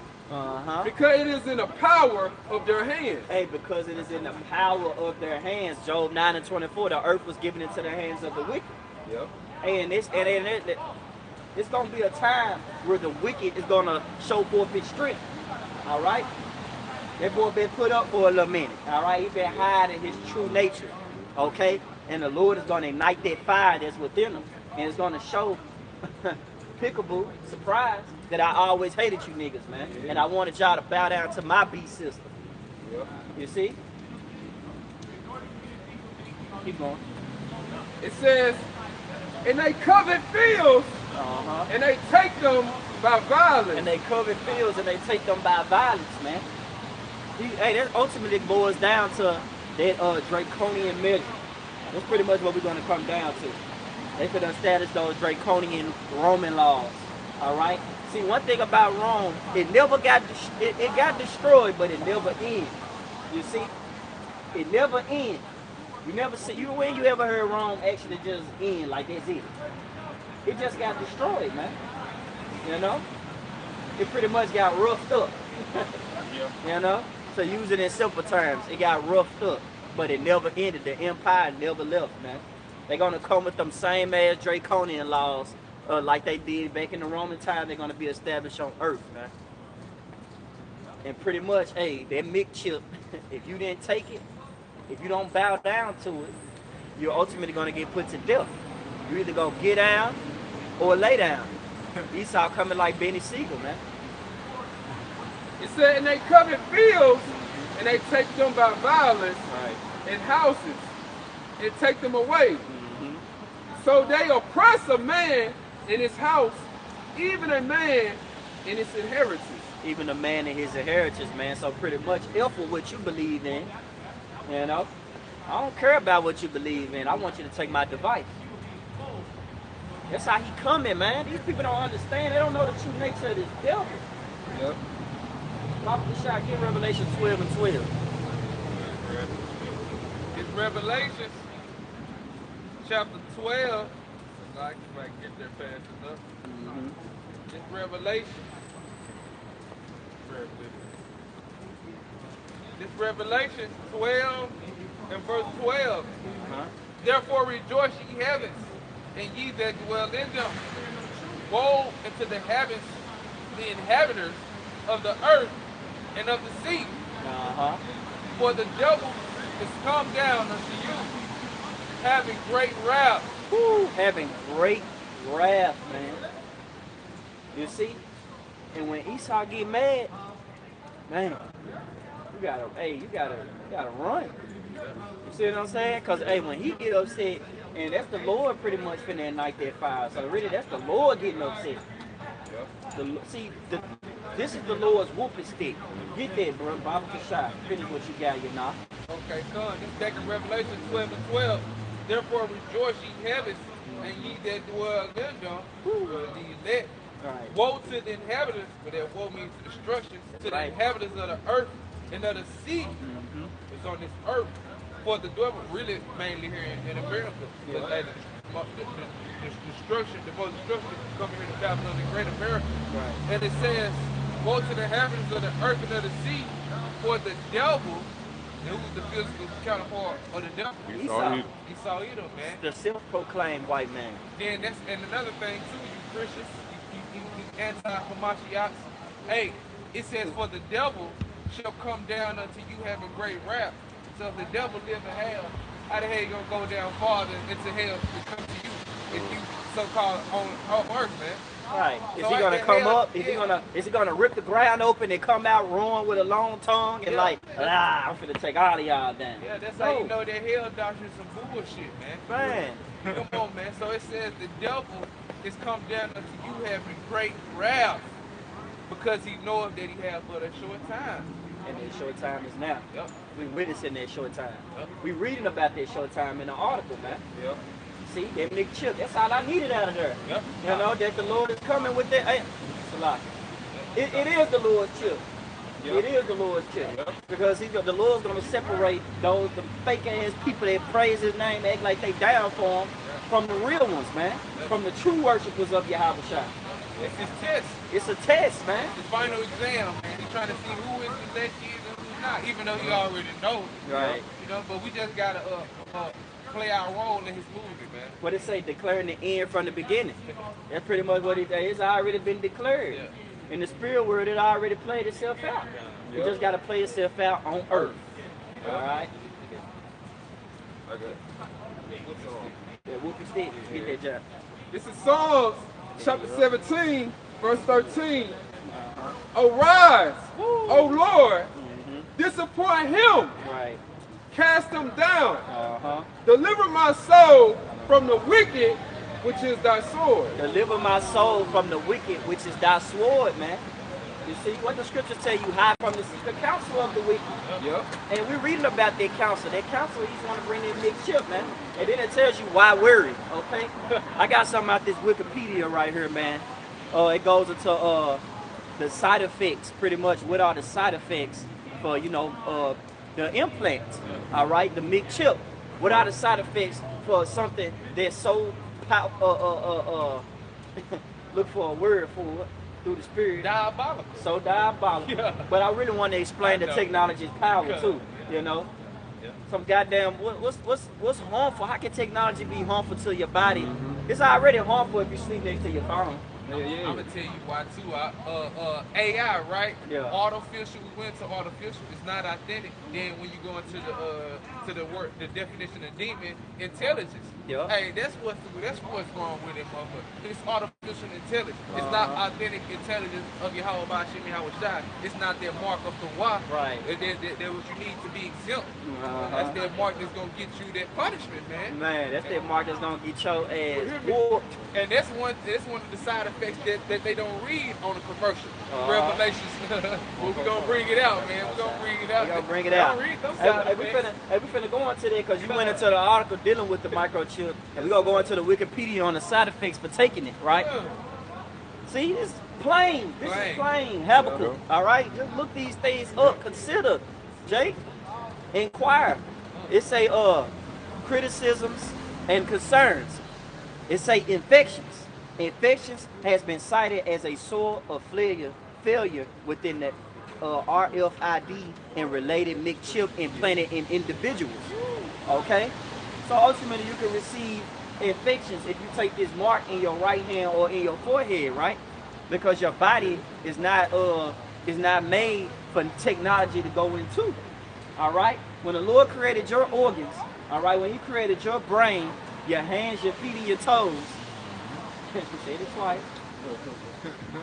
Because it is in the power of their hands. Hey, because it is in the power of their hands. Job 9 and 24, the earth was given into the hands of the wicked. Yep. Hey, and it's going to be a time where the wicked is going to show forth his strength. All right? That boy been put up for a little minute. All right? He been hiding his true nature. Okay? And the Lord is going to ignite that fire that's within him. And it's going to show, pickable, surprise, that I always hated you niggas, man. And I wanted y'all to bow down to my beast system. Yep. You see? Keep going. It says, and they covet fields, and they take them by violence. And they covet fields and they take them by violence, man. Hey, that ultimately boils down to that draconian measure. That's pretty much what we're going to come down to. They could establish those draconian Roman laws. All right? See, one thing about Rome, it never got it got destroyed, but it never ends. You see? It never ends. You never see when you ever heard Rome actually just end like that's it. It just got destroyed, man. You know? It pretty much got roughed up. You know? So use it in simple terms, it got roughed up, but it never ended. The empire never left, man. They're going to come with them same ass draconian laws like they did back in the Roman time. They're going to be established on earth, man. And pretty much, hey, that MIC chip, if you didn't take it, if you don't bow down to it, you're ultimately going to get put to death. You're either going to get down or lay down. Esau coming like Benny Siegel, man. It said, and they covet fields, and they take them by violence, Right. and houses, and take them away. Mm-hmm. So they oppress a man in his house, even a man in his inheritance. Even a man in his inheritance, man. So pretty much, if for what you believe in, you know, I don't care about what you believe in. I want you to take my device. That's how he coming, man. These people don't understand. They don't know the true nature of this devil. Yep. Pop the shot, get Revelation 12 and 12. It's Revelation chapter 12. I might get there fast enough. Mm-hmm. It's Revelation. It's Revelation 12 and verse 12. Uh-huh. Therefore rejoice, ye heavens, and ye that dwell in them. Woe unto the heavens, the inhabitants of the earth and of the sea. Uh-huh. For the devil is come down unto you, having great wrath. Woo, having great wrath, man. You see? And when Esau get mad, man, you gotta run. You see what I'm saying? Cause hey, when he get upset, and that's the Lord pretty much finna ignite that fire. So really, that's the Lord getting upset. This is the Lord's whooping stick. Get that, bro. Bible to shot. Finish what you got, you know. Okay, son, this back in Revelation 12 and 12. Therefore rejoice, ye heavens, and ye that dwell in them, the elect. Right. Woe to the inhabitants, but that woe means destruction, to the Right. inhabitants of the earth and of the sea Mm-hmm. is on this earth. For the devil really mainly here in America. Yeah. But the destruction, the most destruction is coming here to Babylon, the great America. Right. And it says, woe to the inhabitants of the earth and of the sea, for the devil, and who's the physical counterpart of the devil? Esau. Esau Edom, man. The self-proclaimed white man. Then that's and another thing too, you Christians, you anti-Hamashiachs. Hey, it says for the devil shall come down unto you having great wrath. So if the devil live in hell, how the hell you gonna go down farther into hell to come to you if you so-called on earth, man? Right. Is So he gonna at come hell, up? Is he gonna rip the ground open and come out roaring with a long tongue and Yeah. I'm finna take all of y'all down? Yeah, that's how you know that hell doctrine is some bullshit, man. Man. Come on, man. So it says the devil is come down unto you having great wrath because he knoweth that he has but a short time. And that short time is now. Yep. We witnessing that short time. Yep. We reading about that short time in the article, man. Yep. See, that Nick Chip, that's all I needed out of there. Yep. You know, that the Lord is coming with that. Hey, Salaki. It is the Lord's chip. Yep. It is the Lord's chip. Yep. Because the Lord's going to separate the fake ass people that praise his name, act like they down for him, from the real ones, man. From the true worshipers of Yahweh Shai. It's his test. It's a test, man. The final exam, man. He's trying to see who is the elect is and who's not, even though he already knows. Right. You know, but we just gotta play our role in his movie, man. What it say? Declaring the end from the beginning. That's pretty much what it's already been declared. Yeah. In the spirit world, it already played itself out. Yeah. It just got to play itself out on earth. Yeah. All right? Okay. Yeah, whoopie stick. Get that job. This is Psalms chapter 17, verse 13. Arise, O Lord, disappoint him, Right. cast him down. Uh-huh. Deliver my soul from the wicked, which is thy sword. Deliver my soul from the wicked, which is thy sword, man. You see, what the scriptures tell you, hide from the counsel of the wicked. Yep. And we're reading about that counsel. That counsel, he's want to bring in big chip, man. And then it tells you why worry, okay? I got something out this Wikipedia right here, man. It goes into the side effects, pretty much what are the side effects for, the implant, all right, the MIG chip. What are the side effects for something that's so, look for a word for it. Through the spirit. Diabolical. So diabolical. Yeah. But I really want to explain the technology's power too, you know. Some goddamn what's harmful? How can technology be harmful to your body? It's already harmful if you sleep next to your phone. I'm gonna tell you why too. AI, right? Yeah. Artificial. We went to artificial. It's not authentic. Then when you go into the definition of demon, intelligence. Yeah. Hey, that's what's wrong with it, motherfucker. It's artificial intelligence. It's not authentic intelligence of your whole body, shimmy how it shot. It's not that mark of the why. Right. That what you need to be exempt. That's that mark that's gonna get you that punishment, man. Man, that's that mark that's gonna get your ass whooped. And that's one of the side effects that they don't read on the commercial. Revelations. Well, we're gonna bring it out, man. We're gonna bring it out. We're gonna bring it out. Don't read those side effects. We finna go into that because you went into the article dealing with the microchip, and we're gonna go into the Wikipedia on the side effects for taking it, right? See, this is plain. This is plain. Habakkuk. All right, just look these things up. Consider, Jake. Inquire. It say criticisms and concerns. It say infections. Infections has been cited as a source of failure within the RFID and related mixed chip implanted in individuals. Okay? So ultimately you can receive infections if you take this mark in your right hand or in your forehead, right? Because your body is not made for technology to go into. All right? When the Lord created your organs, all right, when he created your brain, your hands, your feet, and your toes, say it twice.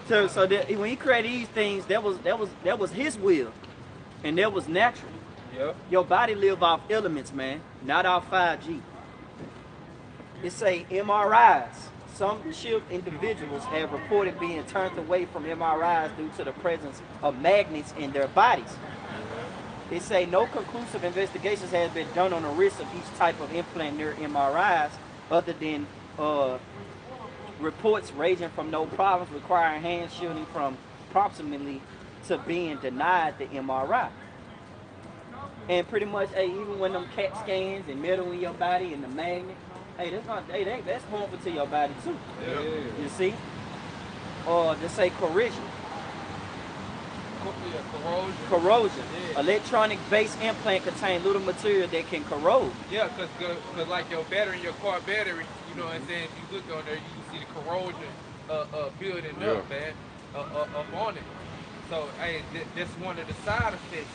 So that when he created these things, that was his will, and that was natural. Yeah. Your body live off elements, man, not off 5G. It say MRIs. Some chip individuals have reported being turned away from MRIs due to the presence of magnets in their bodies. They say no conclusive investigations have been done on the risk of each type of implant near MRIs, other than reports ranging from no problems requiring hand shielding from proximally to being denied the MRI. And pretty much, hey, even when them CAT scans and metal in your body and the magnet, hey, that's harmful to your body too. Yeah. You see? Or just say corrosion. Corrosion. Yeah. Electronic-based implant contain little material that can corrode. Yeah, because like your battery, your car battery, you know what I'm saying? If you look on there, you can see the corrosion building up, man, up on it. So, hey, that's one of the side effects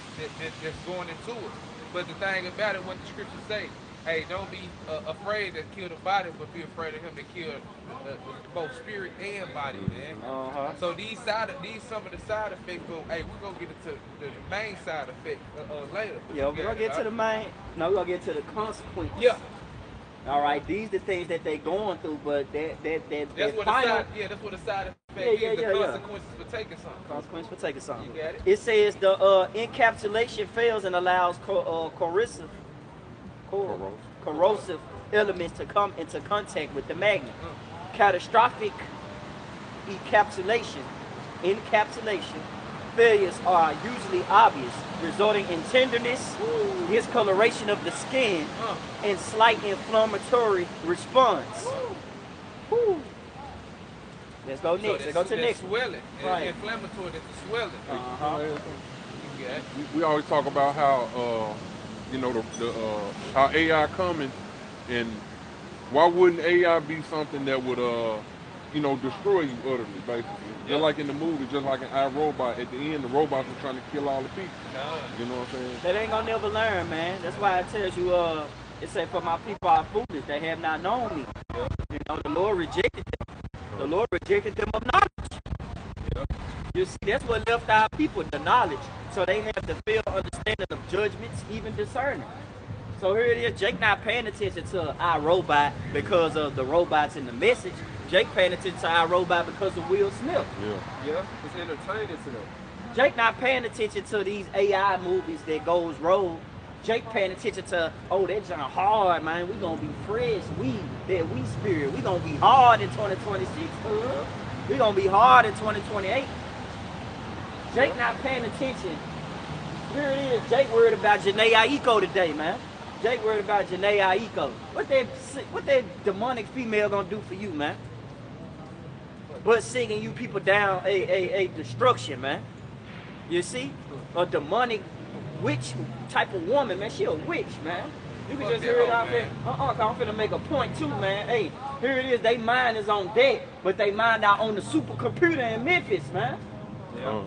that's going into it. But the thing about it, what the scriptures say, hey, don't be afraid to kill the body, but be afraid of him to kill both spirit and body, man. So some of the side effects, but hey, we're gonna get into the main side effect later. Yeah, we're gonna get to the main. No, we're gonna get to the consequence. Yeah. All right, these the things that they going through, but that's what final. that's what the side effect is. The consequences for taking something. Consequence for taking something. You got it. It says the encapsulation fails and allows corrosive elements to come into contact with the magnet. Catastrophic encapsulation failures are usually obvious, resulting in tenderness, discoloration of the skin, and slight inflammatory response. Let's go next. Let's go to the next one. Swelling. Right. Inflammatory, that's the swelling. Yeah. We always talk about how how AI coming, and why wouldn't AI be something that would destroy you utterly, basically? Just like in the movie, just like in iRobot, at the end the robots are trying to kill all the people. You know what I'm saying? They ain't gonna never learn, man. That's why it tells you, it said, for my people are foolish, they have not known me. You know, the Lord rejected them. The Lord rejected them of knowledge. You see, that's what left our people, the knowledge. So they have the fair understanding of judgments, even discerning. So here it is, Jake not paying attention to iRobot because of the robots in the message. Jake paying attention to iRobot because of Will Smith. Yeah, it's entertaining to them. Jake not paying attention to these AI movies that goes rogue. Jake paying attention to, oh, that junk hard, man. We gonna be fresh. We spirit. We gonna be hard in 2026. We gonna be hard in 2028. Jake not paying attention. Here it is. Jake worried about Janae Aiko today, man. Jake worried about Janae Aiko. What that demonic female gonna do for you, man? But singing you people down a destruction, man. You see? A demonic witch type of woman, man. She a witch, man. You can just hear it out there. I'm finna make a point too, man. Hey, here it is. They mind is on deck, but they mind out on the supercomputer in Memphis, man. Yeah.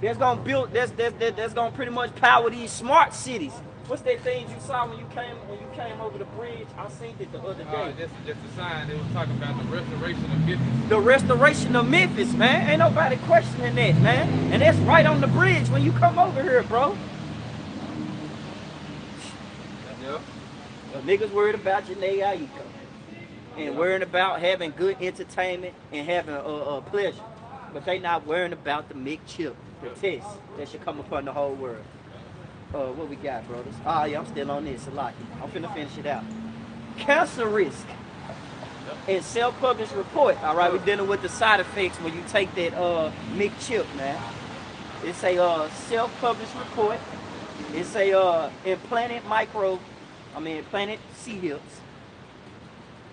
That's gonna pretty much power these smart cities. What's that thing you saw when you came over the bridge? I seen it the other day. That's just a sign. They was talking about the restoration of Memphis. The restoration of Memphis, man. Ain't nobody questioning that, man. And that's right on the bridge when you come over here, bro. Yep. The niggas worried about your Aiko and worrying about having good entertainment and having pleasure. But they not worrying about the McChip, the test that should come upon the whole world. What we got, brothers? Oh, yeah, I'm still on this. I'm finna finish it out. Cancer risk and self-published report. All right, we're dealing with the side effects when you take that McChip, man. It's a self-published report. It's a implanted sea hips.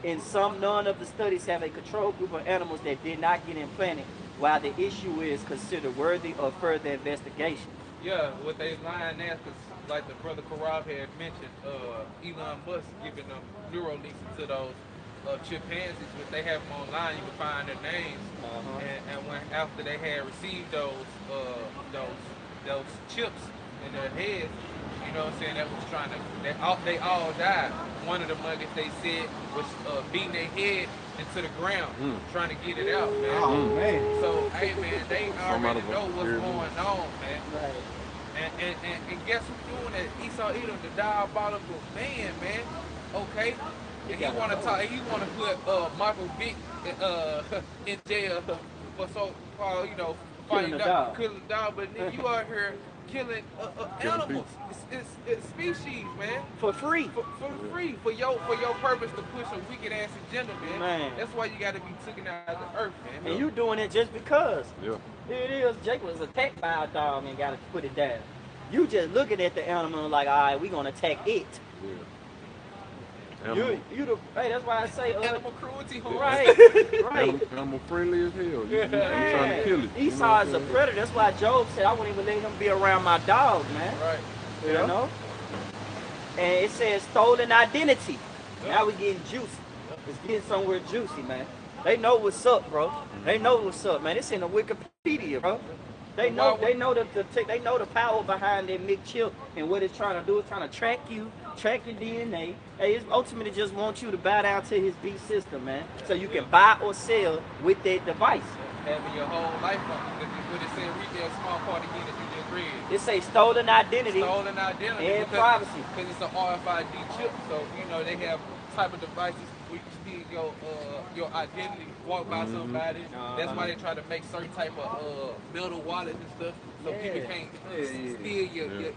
In none of the studies have a control group of animals that did not get implanted, while the issue is considered worthy of further investigation. Yeah, what they lying there, because like the brother Karab had mentioned, Elon Musk giving them neural links to those chimpanzees. If they have them online, you can find their names. And when after they had received those chips in their heads, you know what I'm saying, that was trying to, they all died. One of the muggets, they said, was beating their head into the ground, trying to get it out, man. Oh, man. So, hey, man, they already know what's going on, man. Right. And guess who's doing that? Esau Edom, the diabolical man, man. Okay? And he want to talk, he want to put Michael Vick in jail for you know, Killing the dog. Killing the dog, but then you out here killing animals. It's species, man. For free. For free. For your purpose to push a wicked ass agenda, man. That's why you gotta be taken out of the earth, man. And you doing it just because. Yeah. Here it is. Jake was attacked by a dog and got to put it down. You just looking at the animal like, all right, we gonna attack it. Yeah. Hey, that's why I say Animal cruelty, right. Animal friendly as hell. You trying to kill it. Esau is a predator. That's why Job said, I wouldn't even let him be around my dogs, man. Right. You know? And it says stolen identity. Now we getting juicy. It's getting somewhere juicy, man. They know what's up, bro. They know what's up, man. It's in the Wikipedia, bro. They know the power behind that McChip and what it's trying to do. It's trying to track you, track your DNA. Hey, it's ultimately just wants you to bow down to his beast system, man. So you can buy or sell with that device. Having your whole life on it. What it said, read that small part again that you just read. It say stolen identity. Stolen identity. And privacy. Because it's an RFID chip, so you know they have type of devices where you can steal your identity, walk by somebody. That's why they try to make certain type of metal wallets and stuff, so people can't steal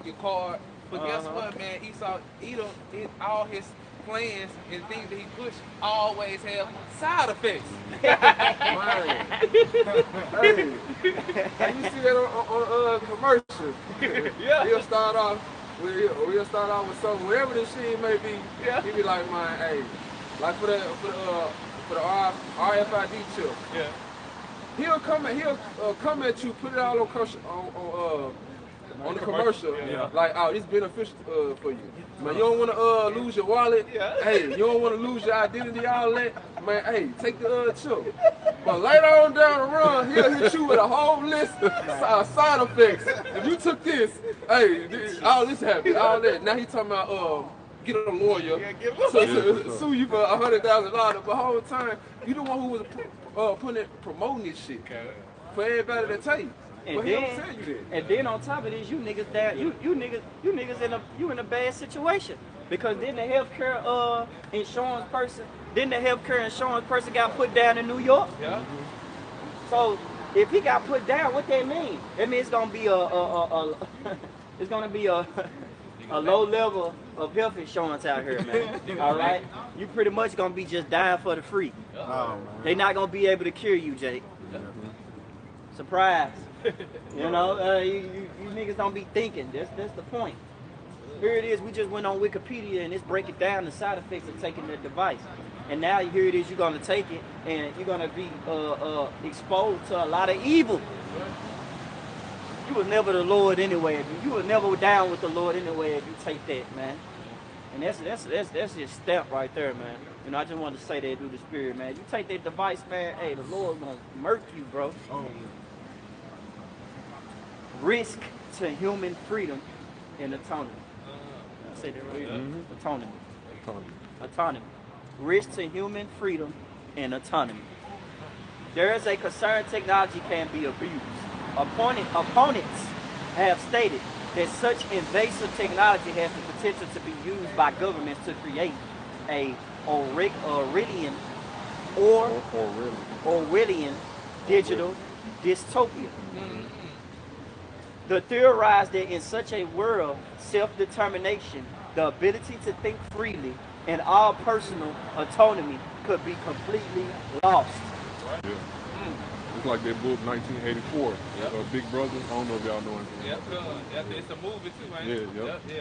your card. But guess what, man? Esau Edom, all his plans and things that he pushed always have side effects. Hey, you see that on commercial? Yeah. We'll start off with something, whatever the shit may be. Yeah. He be like, man, hey, like for the RFID chip. Yeah. He'll come at you, put it all on the commercial. Yeah. Like, oh, this beneficial for you. Man, you don't want to lose your wallet. Yeah. Hey, you don't want to lose your identity, all that. Man, hey, take the chip. But later on down the run, he'll hit you with a whole list of side effects. If you took this, hey, all this happened, all that. Now he talking about get a lawyer, sue you for $100,000. But the whole time, you the one who was promoting this shit for everybody to take. And but then, he don't tell you that. And then on top of this, you niggas down, you niggas in a bad situation, because then the healthcare insurance person got put down in New York. Yeah. So if he got put down, what that mean? That means it's gonna be a low level of health insurance out here, man. All right, you pretty much gonna be just dying for the free. They not gonna be able to cure you, Jake. Surprise. You know, you niggas don't be thinking. That's the point. Here it is. We just went on Wikipedia and it's breaking down the side effects of taking the device. And now here it is. You're gonna take it and you're gonna be exposed to a lot of evil. You was never the Lord anyway. You was never down with the Lord anyway if you take that, man. And that's just stamp right there, man. You know, I just wanted to say that through the Spirit, man. You take that device, man, hey, the Lord gonna murk you, bro. Oh. Risk to human freedom and autonomy. I say that right? Autonomy. Autonomy. Risk to human freedom and autonomy. There is a concern technology can be abused. Opponents have stated that such invasive technology has the potential to be used by governments to create a Orwellian digital dystopia. The theorize that in such a world, self-determination, the ability to think freely, and all personal autonomy could be completely lost. Yeah. It's like that book 1984, Big Brother. I don't know if y'all know it. Yep, it's a movie too, man. Yeah.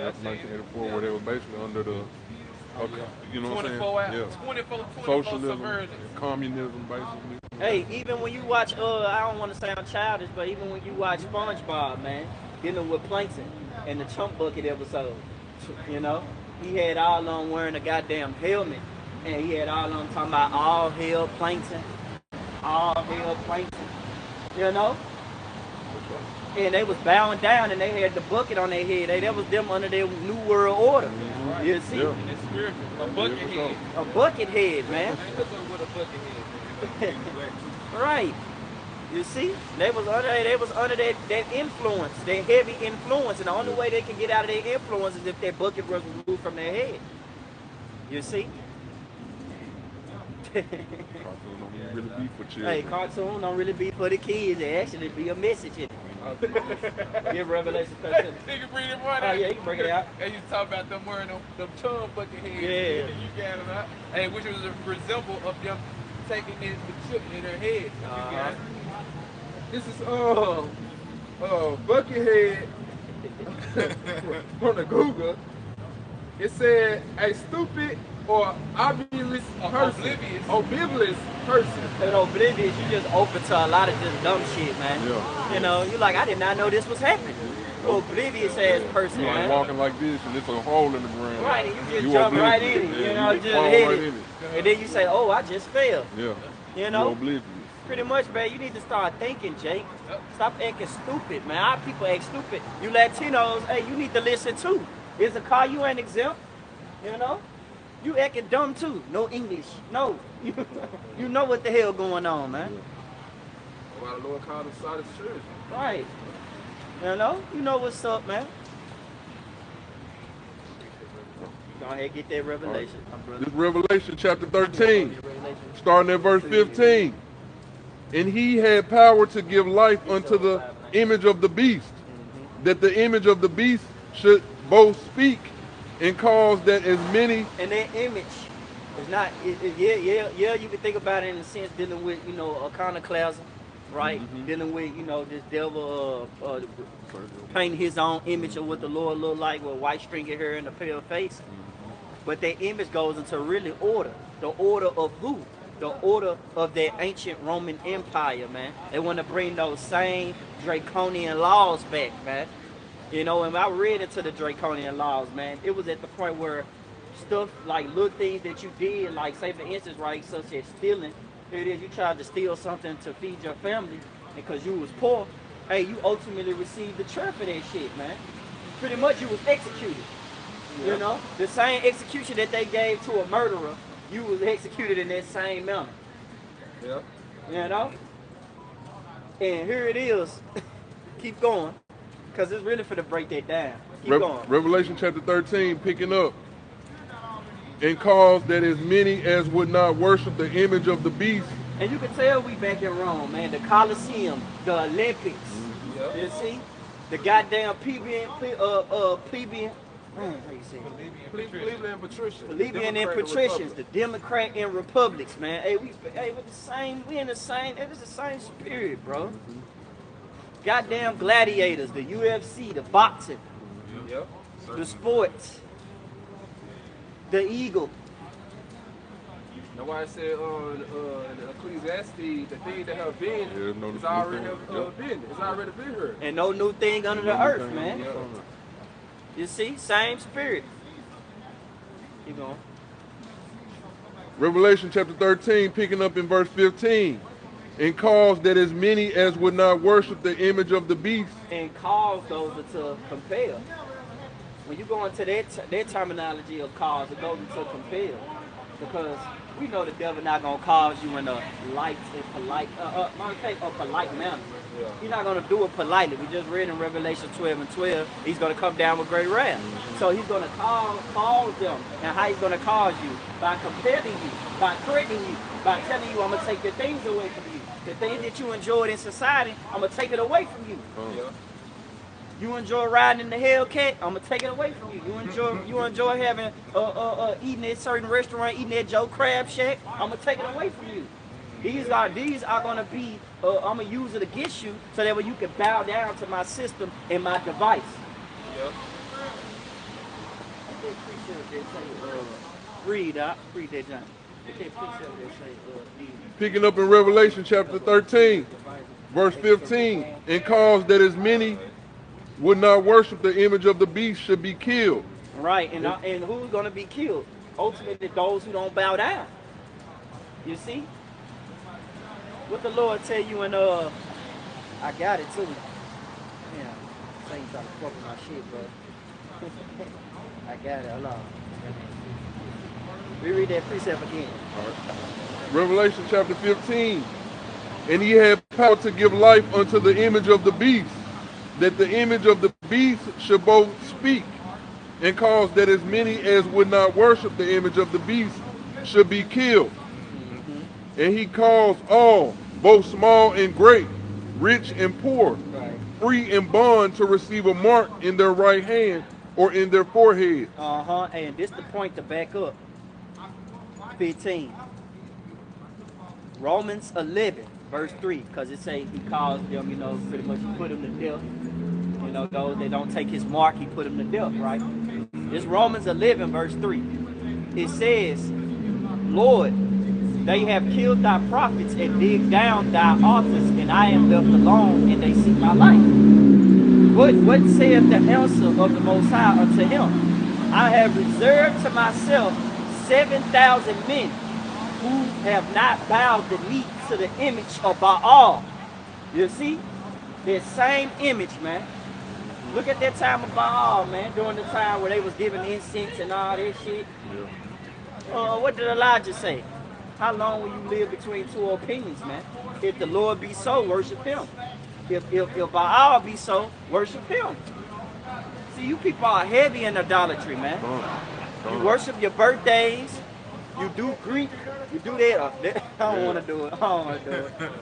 That's 1984, where they were basically under the, you know what I'm saying? 24 socialism, subversion. communism, basically. Hey, even when you watch, I don't want to sound childish, but even when you watch SpongeBob, man, dealing with plankton and the chump bucket episode, you know, he had all on wearing a goddamn helmet, and he had all on talking about all hail plankton, you know? And they was bowing down, and they had the bucket on their head. That was them under their New World Order. You see? And it's spiritual. A bucket head. A bucket head, man. With a bucket head. Right. You see? They was under that influence, that heavy influence, and the only way they can get out of their influence is if that bucket was removed from their head. You see? Cartoon don't even really be for children. Hey, cartoon don't really be for the kids. It actually be a message in it. Give Revelation 13. You can bring it right Oh out. yeah, you can break it out. And you talk about them wearing them chum bucket heads. Yeah. You got it out. Hey, which was a resemble of them taking in the chip in their head. You got it. This is Buckethead from the Google. It said a stupid or oblivious person. Oblivious person. And oblivious, you just open to a lot of just dumb shit, man. Yeah. You know, you like, I did not know this was happening. Oblivious ass person, You like man. walking like this, and it's a hole in the ground. Right, and you just jump right in it. You know, just hit it. And then you say, oh, I just fell. Yeah. You know? You're oblivious. Pretty much, man, you need to start thinking, Jake. Stop acting stupid, man. Our people act stupid. You Latinos, hey, you need to listen too. Is a car you ain't exempt? You know? You acting dumb too. No English. No. You know what the hell going on, man. Why the Lord called us out of church. Right. You know what's up, man. Go ahead and get that revelation, my brother. This Revelation chapter 13, starting at verse 15. And he had power to give life unto the image of the beast, that the image of the beast should both speak and cause that as many. And that image is not, yeah, you can think about it in a sense dealing with, iconoclasm, right? Dealing with, this devil painting his own image of what the Lord looked like with white stringy hair and a pale face. But that image goes into really order. The order of who? The order of that ancient Roman Empire, man. They want to bring those same draconian laws back, man. And I read into the draconian laws, man. It was at the point where stuff like little things that you did, like say for instance, right, such as stealing. Here it is, you tried to steal something to feed your family because you was poor. Hey, you ultimately received the trap for that shit, man. Pretty much you was executed. Yeah. The same execution that they gave to a murderer, you was executed in that same manner. Yeah. And here it is. Keep going. Because it's really for to break that down. Keep going. Revelation chapter 13, picking up. And cause that as many as would not worship the image of the beast. And you can tell we back in Rome, man. The Colosseum, the Olympics. You see? The goddamn plebeian, Plebeian and patricians, the Democrat and Republics, man. Hey, we're the same. We in the same. It is the same spirit, bro. Goddamn gladiators, the UFC, the boxing, the sports, the eagle. That's why I said in Ecclesiastes, the thing that have been no is new already thing. been. It's already been here. And no new thing under the earth, man. Yeah. You see, same spirit. Keep going. Revelation chapter 13, picking up in verse 15. And cause that as many as would not worship the image of the beast. And cause those to compel. When you go into their terminology of cause, it goes into compel. Because we know the devil not going to cause you in a light and polite, a polite manner. Yeah. He's not going to do it politely. We just read in Revelation 12 and 12, he's going to come down with great wrath. So he's going to cause them. And how he's going to cause you? By compelling you, by threatening you, by telling you, I'm going to take your things away from you. The things that you enjoyed in society, I'm going to take it away from you. Yeah. You enjoy riding in the Hellcat, I'm gonna take it away from you. You enjoy having eating at a certain restaurant, eating at Joe Crab Shack, I'm gonna take it away from you. These are gonna be I'm gonna use it against you so that way you can bow down to my system and my device. Yeah. Read that, John. Picking up in Revelation chapter 13, verse 15. And cause that as many would not worship the image of the beast should be killed. Right, and who's going to be killed? Ultimately, those who don't bow down. You see? What the Lord tell you in, I got it too. Yeah, Satan trying to fuck with my shit, bro. I got it, hold on. Reread that precept again. All right. Revelation chapter 15. And he had power to give life unto the image of the beast, that the image of the beast should both speak, and cause that as many as would not worship the image of the beast should be killed. And he caused all, both small and great, rich and poor, free and bond, to receive a mark in their right hand or in their forehead. And this the point to back up. 15. Romans 11. Verse 3, because it say he caused them, pretty much he put them to death. Those that don't take his mark, he put them to death, right? It's Romans 11, verse 3. It says, Lord, they have killed thy prophets and digged down thy altars, and I am left alone, and they seek my life. What saith the answer of the Most High unto him? I have reserved to myself 7,000 men who have not bowed the knee to the image of Baal. You see? That same image, man. Look at that time of Baal, man. During the time where they was giving incense and all that shit. What did Elijah say? How long will you live between two opinions, man? If the Lord be so, worship him. If Baal be so, worship him. See, you people are heavy in idolatry, man. You worship your birthdays. You do Greek. You do that. I don't want to do it.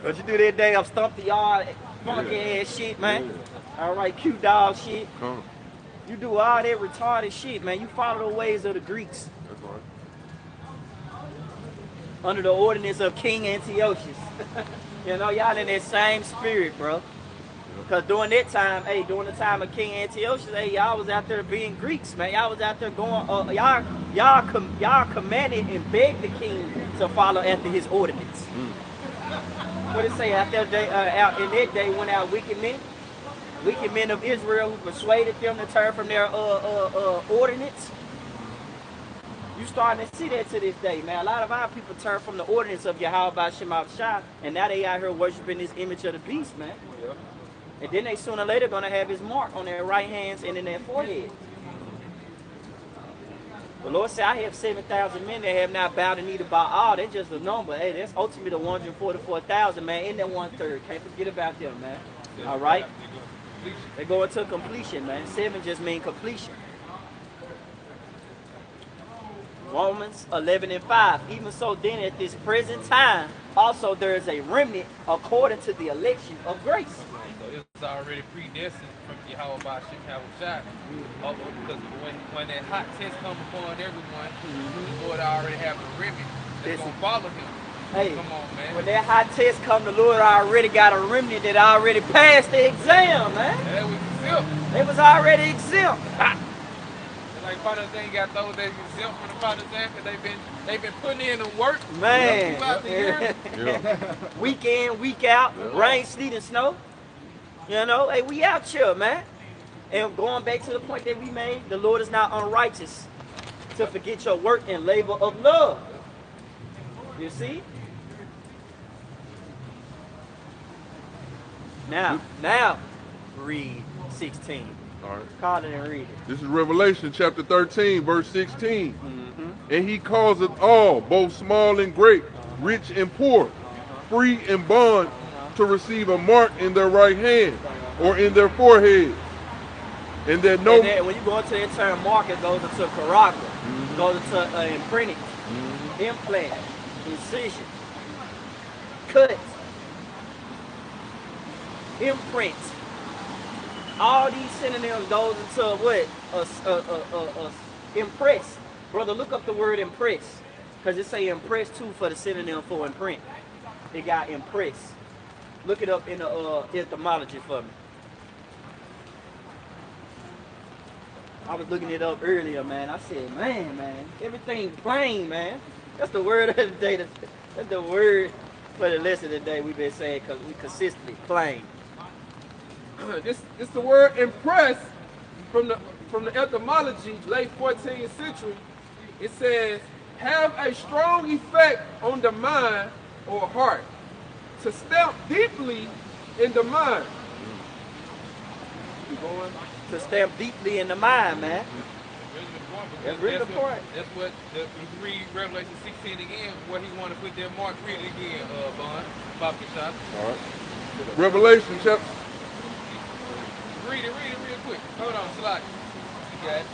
But you do that day of stump the yard, funky ass shit, man. All right, cute dog shit. You do all that retarded shit, man. You follow the ways of the Greeks. That's right. Under the ordinance of King Antiochus. Y'all in that same spirit, bro. Because during that time, during the time of King Antiochus, y'all was out there being Greeks, man. Y'all was out there going, y'all commanded and begged the king to follow after his ordinance. What it say? Out in that day went out wicked men of Israel who persuaded them to turn from their ordinance. You starting to see that to this day, man. A lot of our people turn from the ordinance of Yahweh Shema Shah, and now they out here worshiping this image of the beast, man. Yeah. And then they sooner or later going to have his mark on their right hands and in their forehead. The Lord said, I have 7,000 men that have not bowed the knee to Baal. That's just a number. Hey, that's ultimately the 144,000, man, in that 1/3. Can't forget about them, man. All right? They go into completion, man. 7 just mean completion. Romans 11 and 5. Even so then at this present time, also there is a remnant according to the election of grace. So it's already predestined from Yahweh Shah. Because when that hot test comes upon everyone, the Lord already have a remnant that's going to follow him. Hey, come on, man. When that hot test come, the Lord already got a remnant that already passed the exam, man. That was exempt. They was already exempt. Like Like Father thing got those that's exempt from the Father's Act because they've been putting in the work Man. throughout the year. Yeah. Week in, week out, rain, sleet, and snow. You know, hey, we out here, man. And going back to the point that we made, the Lord is not unrighteous to forget your work and labor of love. You see? Now, read 16. All right. Call it and read it. This is Revelation chapter 13, verse 16. And he causeth all, both small and great, rich and poor, free and bond, to receive a mark in their right hand or in their forehead. And that no... And then when you go into that term mark, it goes into character, goes into imprinting, implant, incision, cut, imprint. All these synonyms goes into what? Impress. Brother, look up the word impress. Because it say impress too for the synonym for imprint. It got impress. Look it up in the etymology for me. I was looking it up earlier, man. I said, man, everything plain, man. That's the word of the day. That's the word for the lesson of the day we've been saying because we consistently plain. This the word impress from the etymology, late 14th century. It says, have a strong effect on the mind or heart, to stamp deeply in the mind. Keep going. To stamp deeply in the mind, man. That's really the point. That's what, if you read Revelation 16 again, where he want to put that mark. Read it again, Bond. Pop your shot. All right. Revelation chapter... Read it real quick. Hold on, Salaki. You got it.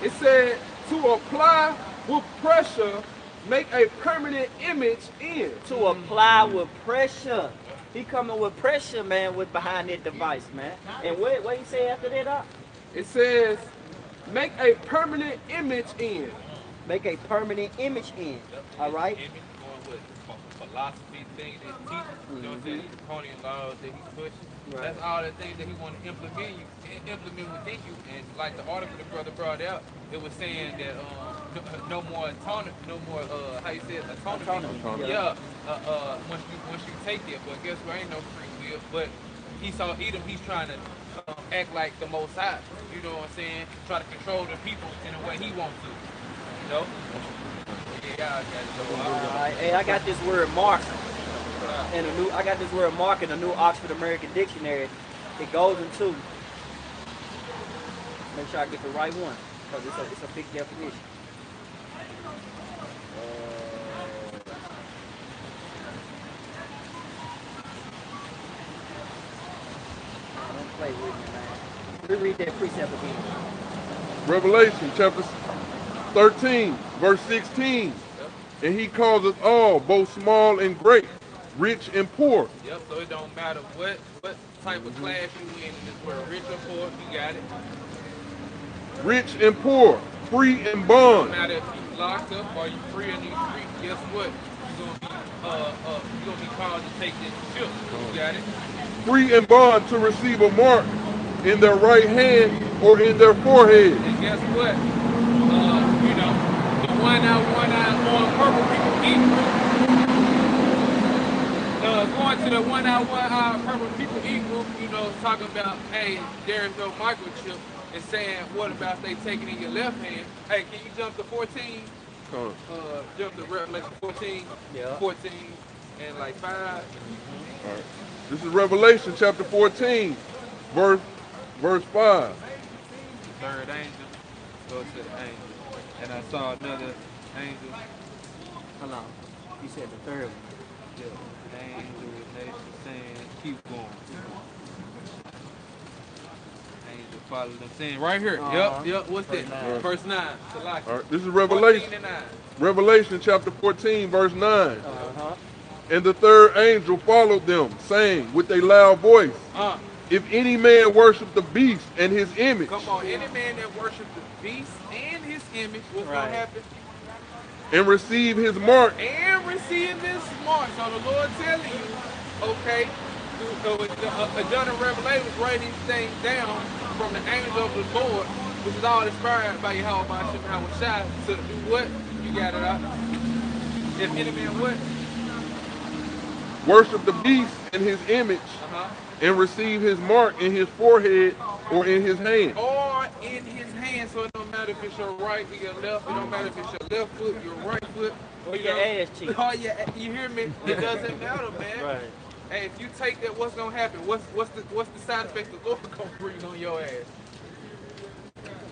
It said, to apply with pressure, make a permanent image in. To apply with pressure. He coming with pressure, man, with behind that device, man. And what he say after that, Doc? It says, make a permanent image in. Make a permanent image in. All right? Image going with philosophy, things that he teaches. You know what I'm saying? These Draconian laws that he's pushing. Right. That's all the things that he want to implement within you. And like the article the brother brought out, it was saying that no more autonomy, no more how you say it, autonomy. Yeah. Once you take it, but guess what? Ain't no free will. But he saw Edom. He's trying to act like the Most High. You know what I'm saying? Try to control the people in the way he wants to. You know? Yeah, I got it. Hey, I got this word mark. I got this word mark in the New Oxford American Dictionary. It goes into, make sure I get the right one, because it's a big definition. Don't play with me, man. Let me read that precept again. Revelation chapter 13, verse 16. And he causeth all, both small and great, rich and poor. Yep, so it don't matter what type of class you in this world, rich or poor, you got it. Rich and poor, free and It don't bond. matter if you locked up or you free in these streets, guess what? You're gonna be called to take this ship. You got it? Free and bond to receive a mark in their right hand or in their forehead. And guess what? You know, the one eye on purple people equal. Going to the one eye purple people equal, you know, talking about, hey, there's no microchip, and saying, what about if they take it in your left hand? Hey, can you jump to 14? Jump to Revelation 14, Yeah. 14 and like 5. All right. This is Revelation chapter 14, verse 5. The third angel goes to the angel, and I saw another angel. Hold on. You said the third one. Yeah, the angel with nation saying, keep going. Angel followed them saying, right here. Yep. What's that? Verse 9. All right. This is Revelation. Revelation chapter 14, verse 9. And the third angel followed them, saying with a loud voice, if any man worship the beast and his image. Come on, any man that worship the beast and his image, what's going to happen? And receive his mark. And receive this mark. So the Lord telling you, okay, John in Revelation was writing these things down from the angel of the Lord which is all inspired by Yahweh Ba'ashem Yahweh Shai to do what? You got it out. If any man what? Worship the beast in his image and receive his mark in his forehead or in his hand. Or in his hand, so it don't matter if it's your right or your left. It don't matter if it's your left foot, your right foot, Or your ass cheek. Oh yeah, you hear me? It doesn't matter, man. Right. Hey, if you take that, what's gonna happen? What's the side effect the Lord gonna bring on your ass?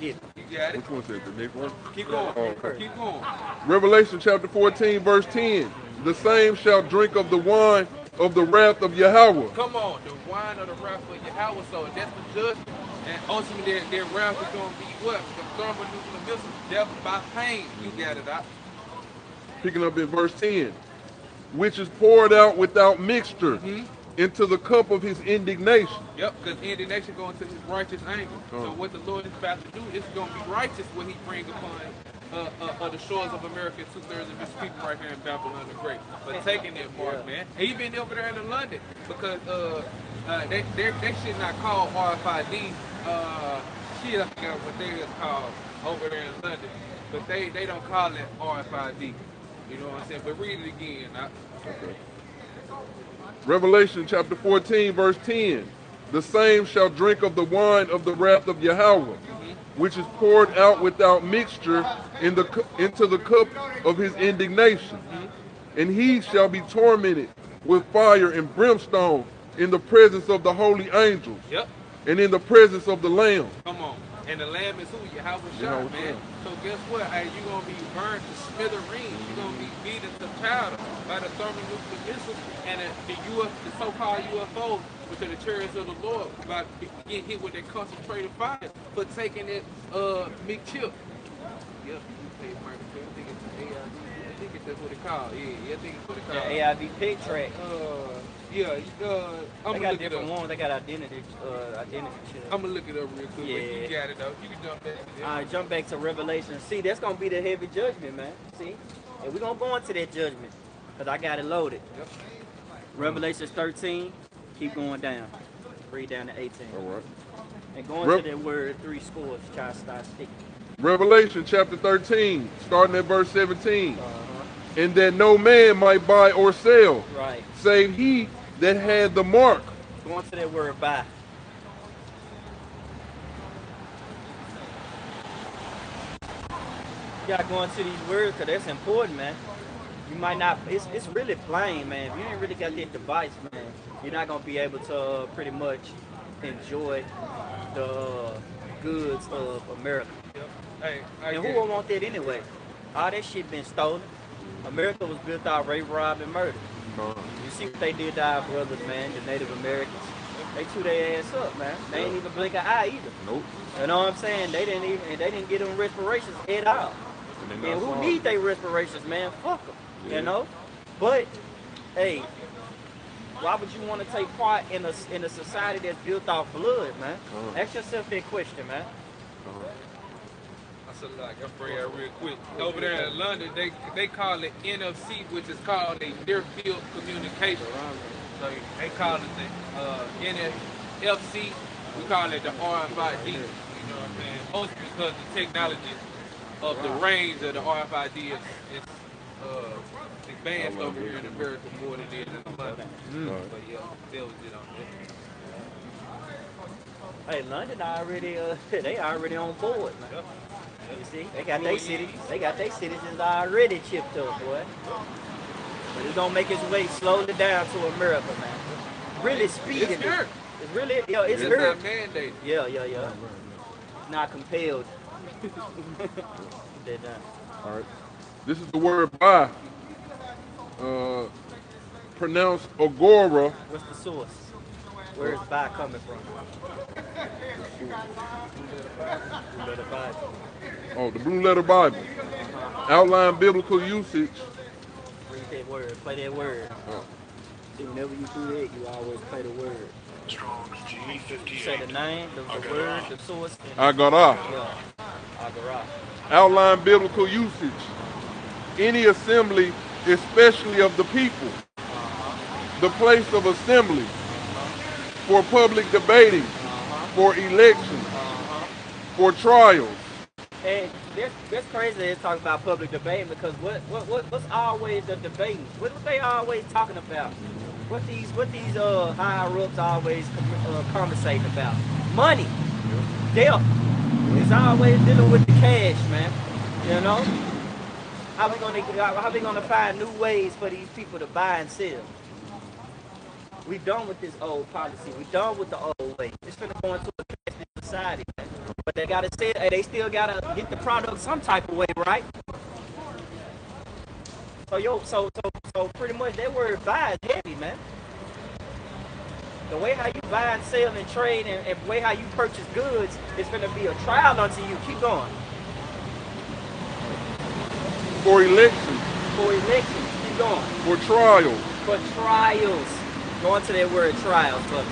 Yeah. You got it. Which one's that? The next one? Keep going. Oh, okay. Keep going. Revelation chapter 14, verse 10. The same shall drink of the wine of the wrath of Yahweh. Come on, the wine of the wrath of Yahweh. So that's the judgment, and ultimately their wrath is gonna be what? The thermonuclear missile, death by pain. You got it out. Picking up in verse 10. Which is poured out without mixture into the cup of his indignation. Yep, because indignation going to his righteous anger. So what the Lord is about to do is going to be righteous when he brings upon the shores of America, 2/3 of his people right here in Babylon the Great. But taking that mark, man. He been over there in London because they should not call RFID. Shit, I forgot what they is called over there in London. But they don't call it RFID. You know what I'm saying? But read it again. Okay. Revelation chapter 14, verse 10. The same shall drink of the wine of the wrath of Yahweh, which is poured out without mixture into the cup of his indignation. And he shall be tormented with fire and brimstone in the presence of the holy angels. Yep. And in the presence of the Lamb. Come on. And the Lamb is who? Yahweh Shai, man. So guess what? Hey, you're going to be burned to smithereens. You're going to be beaten to powder by the thermonuclear missile and the so-called UFOs, which are the chariots of the Lord, about to get hit with that concentrated fire for taking that McChip. Yep. I think it's what it's called. Yeah, I think it's what it's called. The AIV pig track. I'm They gonna got look it different up. ones. They got identity shit. I'm gonna look it up real quick. Yeah. But you got it though. You can jump back. All right, jump back to Revelation. See, that's gonna be the heavy judgment, man. See, and we're gonna go into that judgment because I got it loaded. Yep. Revelation 13. Keep going down. Read down to 18. All right. And going to that word 3 scores. Try to start sticking. Revelation chapter 13, starting at verse 17. And that no man might buy or sell, Right. save he that had the mark. Going to that word buy. You gotta go into these words because that's important, man. You might not, it's really plain, man. If you ain't really got that device, man, you're not gonna be able to pretty much enjoy the goods of America. Hey, And who would want that anyway? All that shit been stolen. America was built out rape, rob, and murder. You see what they did to our brothers, man, the Native Americans. They threw their ass up, man. They ain't even blink an eye either. Nope. You know what I'm saying? They didn't get them respirations at all. And who need they respirations, man? Fuck them. Yeah. You know? But hey, why would you want to take part in a society that's built off blood, man? Ask yourself that question, man. I said, like, I'm bring that real quick. Over there in London, they call it NFC, which is called a near field communication. So they call it the NFC. We call it the RFID. You know what I'm saying? Mostly because the technology of the range of the RFID is advanced over here in America more than it is in London. But yeah, that was it on that. Hey, London already, they already on board, man. Yep. You see, they got their cities. They got their citizens already chipped up, boy. But it's gonna make its way slowly down to America, man. Really speeding. It's here. It's really, yo, it's It's here. not mandated. Yeah. Not compelled. They're done. All right. This is the word buy. Pronounced agora. What's the source? Where is buy coming from? Oh, the Blue Letter Bible. Outline biblical usage. Read that word. Play that word. See, whenever you do that, you always play the word. You say the name, the word, the source. Agara. Yeah. Agara. Outline biblical usage. Any assembly, especially of the people. The place of assembly. For public debating. For election. for trials. And this crazy is talking about public debate because what's always the debate? What they always talking about? What these higher ups always conversating about? Money, death. It's always dealing with the cash, man. You know? How we gonna find new ways for these people to buy and sell? We done with this old policy. We done with the old way. It's gonna go into a cashless society, man. But they gotta sell. They still gotta get the product some type of way, right? So pretty much that word buy is heavy, man. The way how you buy and sell and trade and the way how you purchase goods is gonna be a trial unto you. Keep going. For elections. For elections. Keep going. For trials. For trials. Go into that word trials, but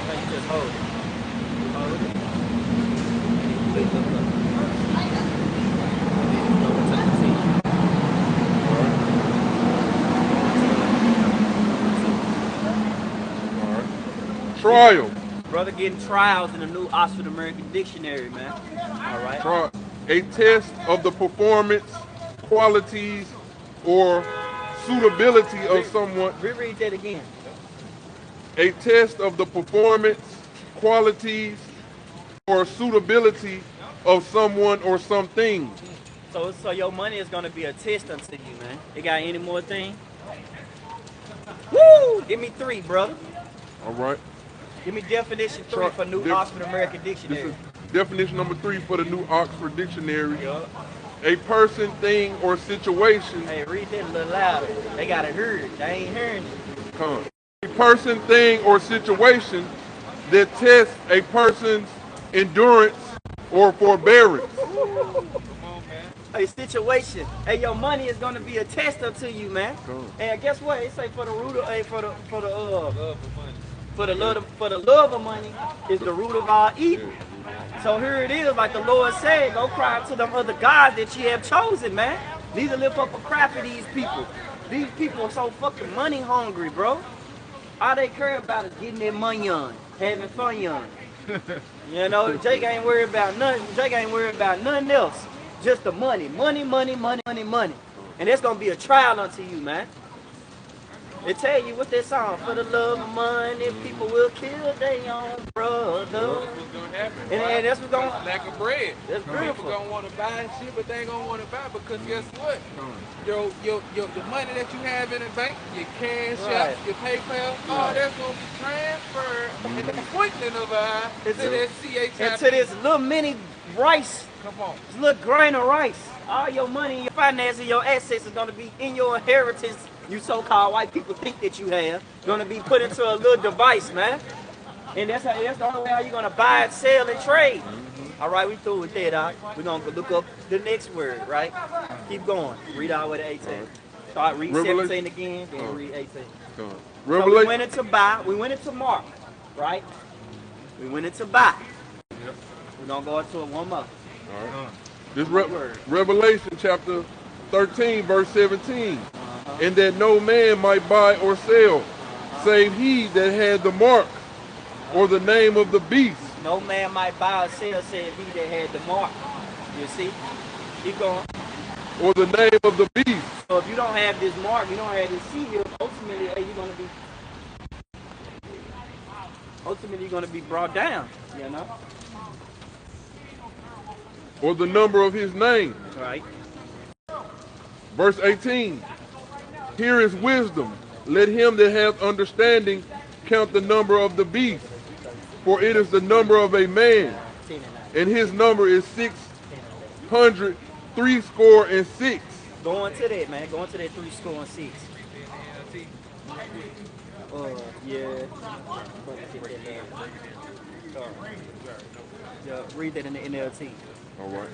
you just hold it. Hold it. Trial. Brother getting trials in the new Oxford American Dictionary, man. All right. A test of the performance, qualities, or suitability of someone. Reread that again. A test of the performance, qualities, or suitability of someone or something. So your money is gonna be a test unto you, man. You got any more thing? Woo! Give me 3, brother. All right. Give me definition 3 for New Oxford American This Dictionary. is definition number 3 for the New Oxford Dictionary. Yup. A person, thing, or situation. Hey, read that a little louder. They gotta hear it. They ain't hearing it. Come on. A person, thing, or situation that tests a person's endurance or forbearance. A situation. Hey, your money is gonna be a test unto you, man. And guess what? It say for the root of for the love of money is the root of all evil. So here it is, like the Lord said, go cry to them other gods that you have chosen, man. Need to lift up a cry for these people. These people are so fucking money hungry, bro. All they care about is getting their money on, having fun on. You know, Jake ain't worried about nothing. Jake ain't worried about nothing else. Just the money. Money, money, money, money, money. And it's gonna be a trial unto you, man. They tell you what that song, for the love of money, people will kill their own brother. That's what's gonna happen. And that's what's gonna lack of bread. That's beautiful. People gonna want to buy shit, but they ain't gonna want to buy because guess what? The money that you have in the bank, your cash out, your PayPal, all that's gonna be transferred in the twinkling of an eye to that CHIP. And to this little mini rice. Come on. This little grain of rice. All your money, your finances, your assets is gonna be in your inheritance. You so-called white people think that you have, gonna be put into a little device, man. And that's the only way how you're gonna buy and sell and trade. All right, we through with that, dog. We're gonna look up the next word, right? Keep going. Read all the way to 18. Start read 17 again, then read 18. So we went into buy, we went into mark, right? We went into buy. We're gonna go into it one more. All right. This Revelation chapter 13, verse 17. And that no man might buy or sell, save he that had the mark or the name of the beast. No man might buy or sell, save he that had the mark. You see? Keep going. Or the name of the beast. So if you don't have this mark, you don't have this seal, ultimately you're gonna be brought down, you know? Or the number of his name. Right. Verse 18. Here is wisdom. Let him that hath understanding count the number of the beast, for it is the number of a man, and his number is 666. Go into that, man. Go into that 666. Yeah. Yeah, read that in the NLT. All right.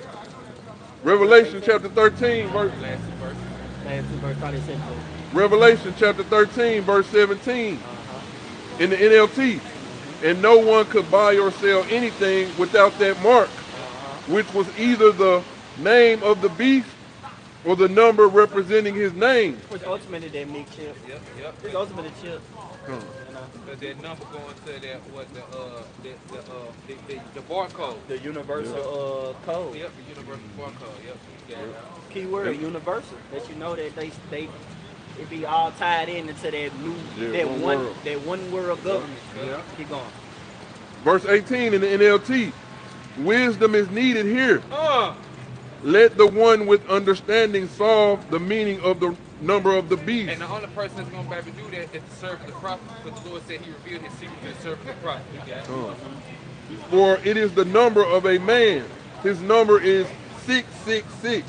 Revelation chapter 13, verse. Revelation chapter 13, verse 17. In the NLT. And no one could buy or sell anything without that mark, which was either the name of the beast or the number representing his name. Which ultimately that mix chip. Yep, yep. Which ultimately chip. Huh. You know, Because that number going to that what the barcode. the universal code. Yep, the universal barcode. Yep. Yeah. Keyword universal. That you know that they it be all tied into that new that one world government. Yeah. Keep going. Verse 18 in the NLT. Wisdom is needed here. Let the one with understanding solve the meaning of the number of the beast. And the only person that's going to be able to do that is the servant of the prophet, because the Lord said he revealed his secret to the servant of the prophet. For it is the number of a man. His number is 666.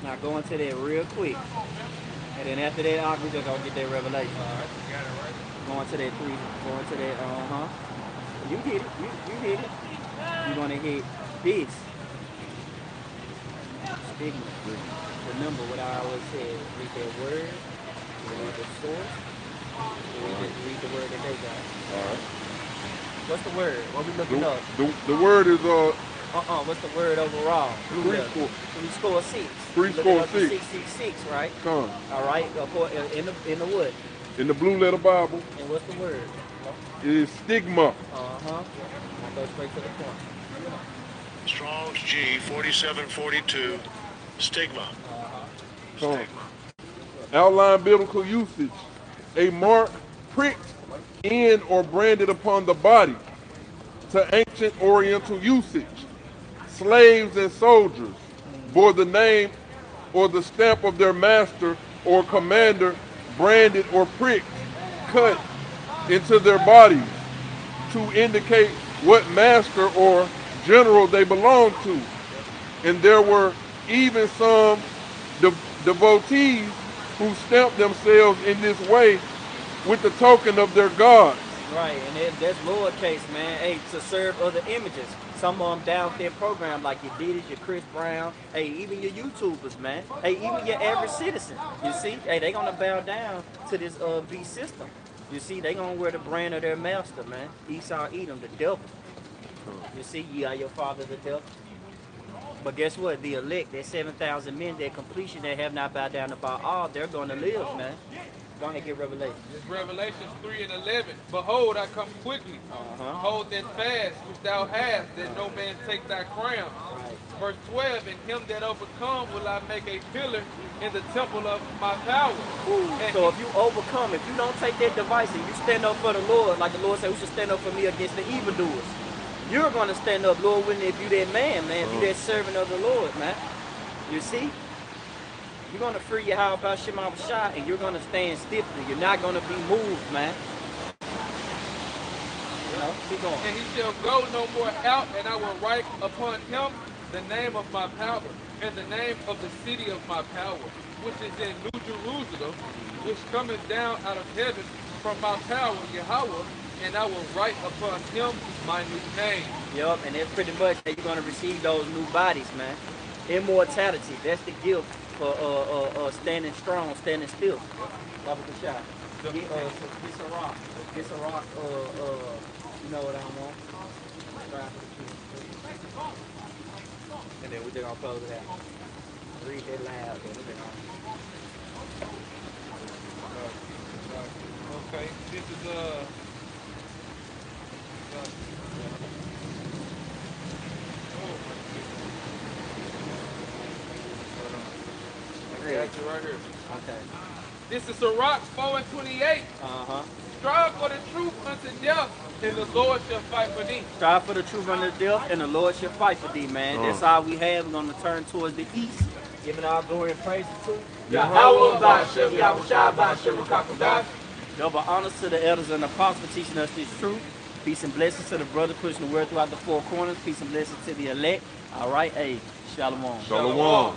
Now go into that real quick. And then after that, we're just going to get that revelation. All right, you got it right. Go into that three. Go into that, You hit it. You hit it. You're going to hit this. Stigma. Remember what I always said. Read that word. Read the source. Read the word that they got. All right. What's the word? What we looking up? The word is What's the word overall? Three score six. Three score six. 666, right? Come. All right. In the wood. In the blue letter Bible, And what's the word? it is stigma. Now go straight to the point. Strong's G 4742, stigma. Come. Outline biblical usage. A mark pricked in or branded upon the body. To ancient Oriental usage. Slaves and soldiers bore the name or the stamp of their master or commander, branded or pricked, cut into their bodies to indicate what master or general they belonged to. And there were even some devotees who stamped themselves in this way with the token of their gods. Right, and that's lowercase, man. Hey, to serve other images. Some of them down with their program, like your Diddy's, your Chris Brown. Hey, even your YouTubers, man. Hey, even your average citizen. You see, hey, they gonna bow down to this beast system. You see, they gonna wear the brand of their master, man. Esau, Edom, the devil. You see, ye are your father, the devil. But guess what? The elect, that 7,000 men, that completion, that have not bowed down to Baal, they're gonna live, man. Go ahead and get Revelation. It's Revelations 3 and 11. Behold, I come quickly. Hold that fast which thou hast, that no man take thy crown. Verse 12, and him that overcome will I make a pillar in the temple of my power. So if you overcome, if you don't take that device and you stand up for the Lord, like the Lord said, who should stand up for me against the evildoers? You're going to stand up, Lord, when if you that man, if you that servant of the Lord, man. You see? You're going to free your house about Shema Shah, and you're going to stand stiffly. You're not going to be moved, man. You know, keep going. And he shall go no more out, and I will write upon him the name of my power, and the name of the city of my power, which is in New Jerusalem, which cometh down out of heaven from my power, Yahweh, and I will write upon him my new name. Yup, and that's pretty much that you're going to receive those new bodies, man. Immortality, that's the gift for standing strong, standing still. Baba Kashai. Get a rock. Get a rock, you know what I want. And then we're just going to close it out. Read that loud. Okay, this is right here. Okay. This is Sirach 4 and 28. Strive for the truth unto death, and the Lord shall fight for thee. Strive for the truth unto death, and the Lord shall fight for thee, man. That's all we have. We're going to turn towards the east, giving our glory and praises to Yahweh Ba'Shem, Yahweh Shai Ba'Shem, Rakakudah. double honors to the elders and apostles for teaching us this truth. Peace and blessings to the brother pushing the word throughout the four corners. Peace and blessings to the elect. All right, hey, shalom. Shalom.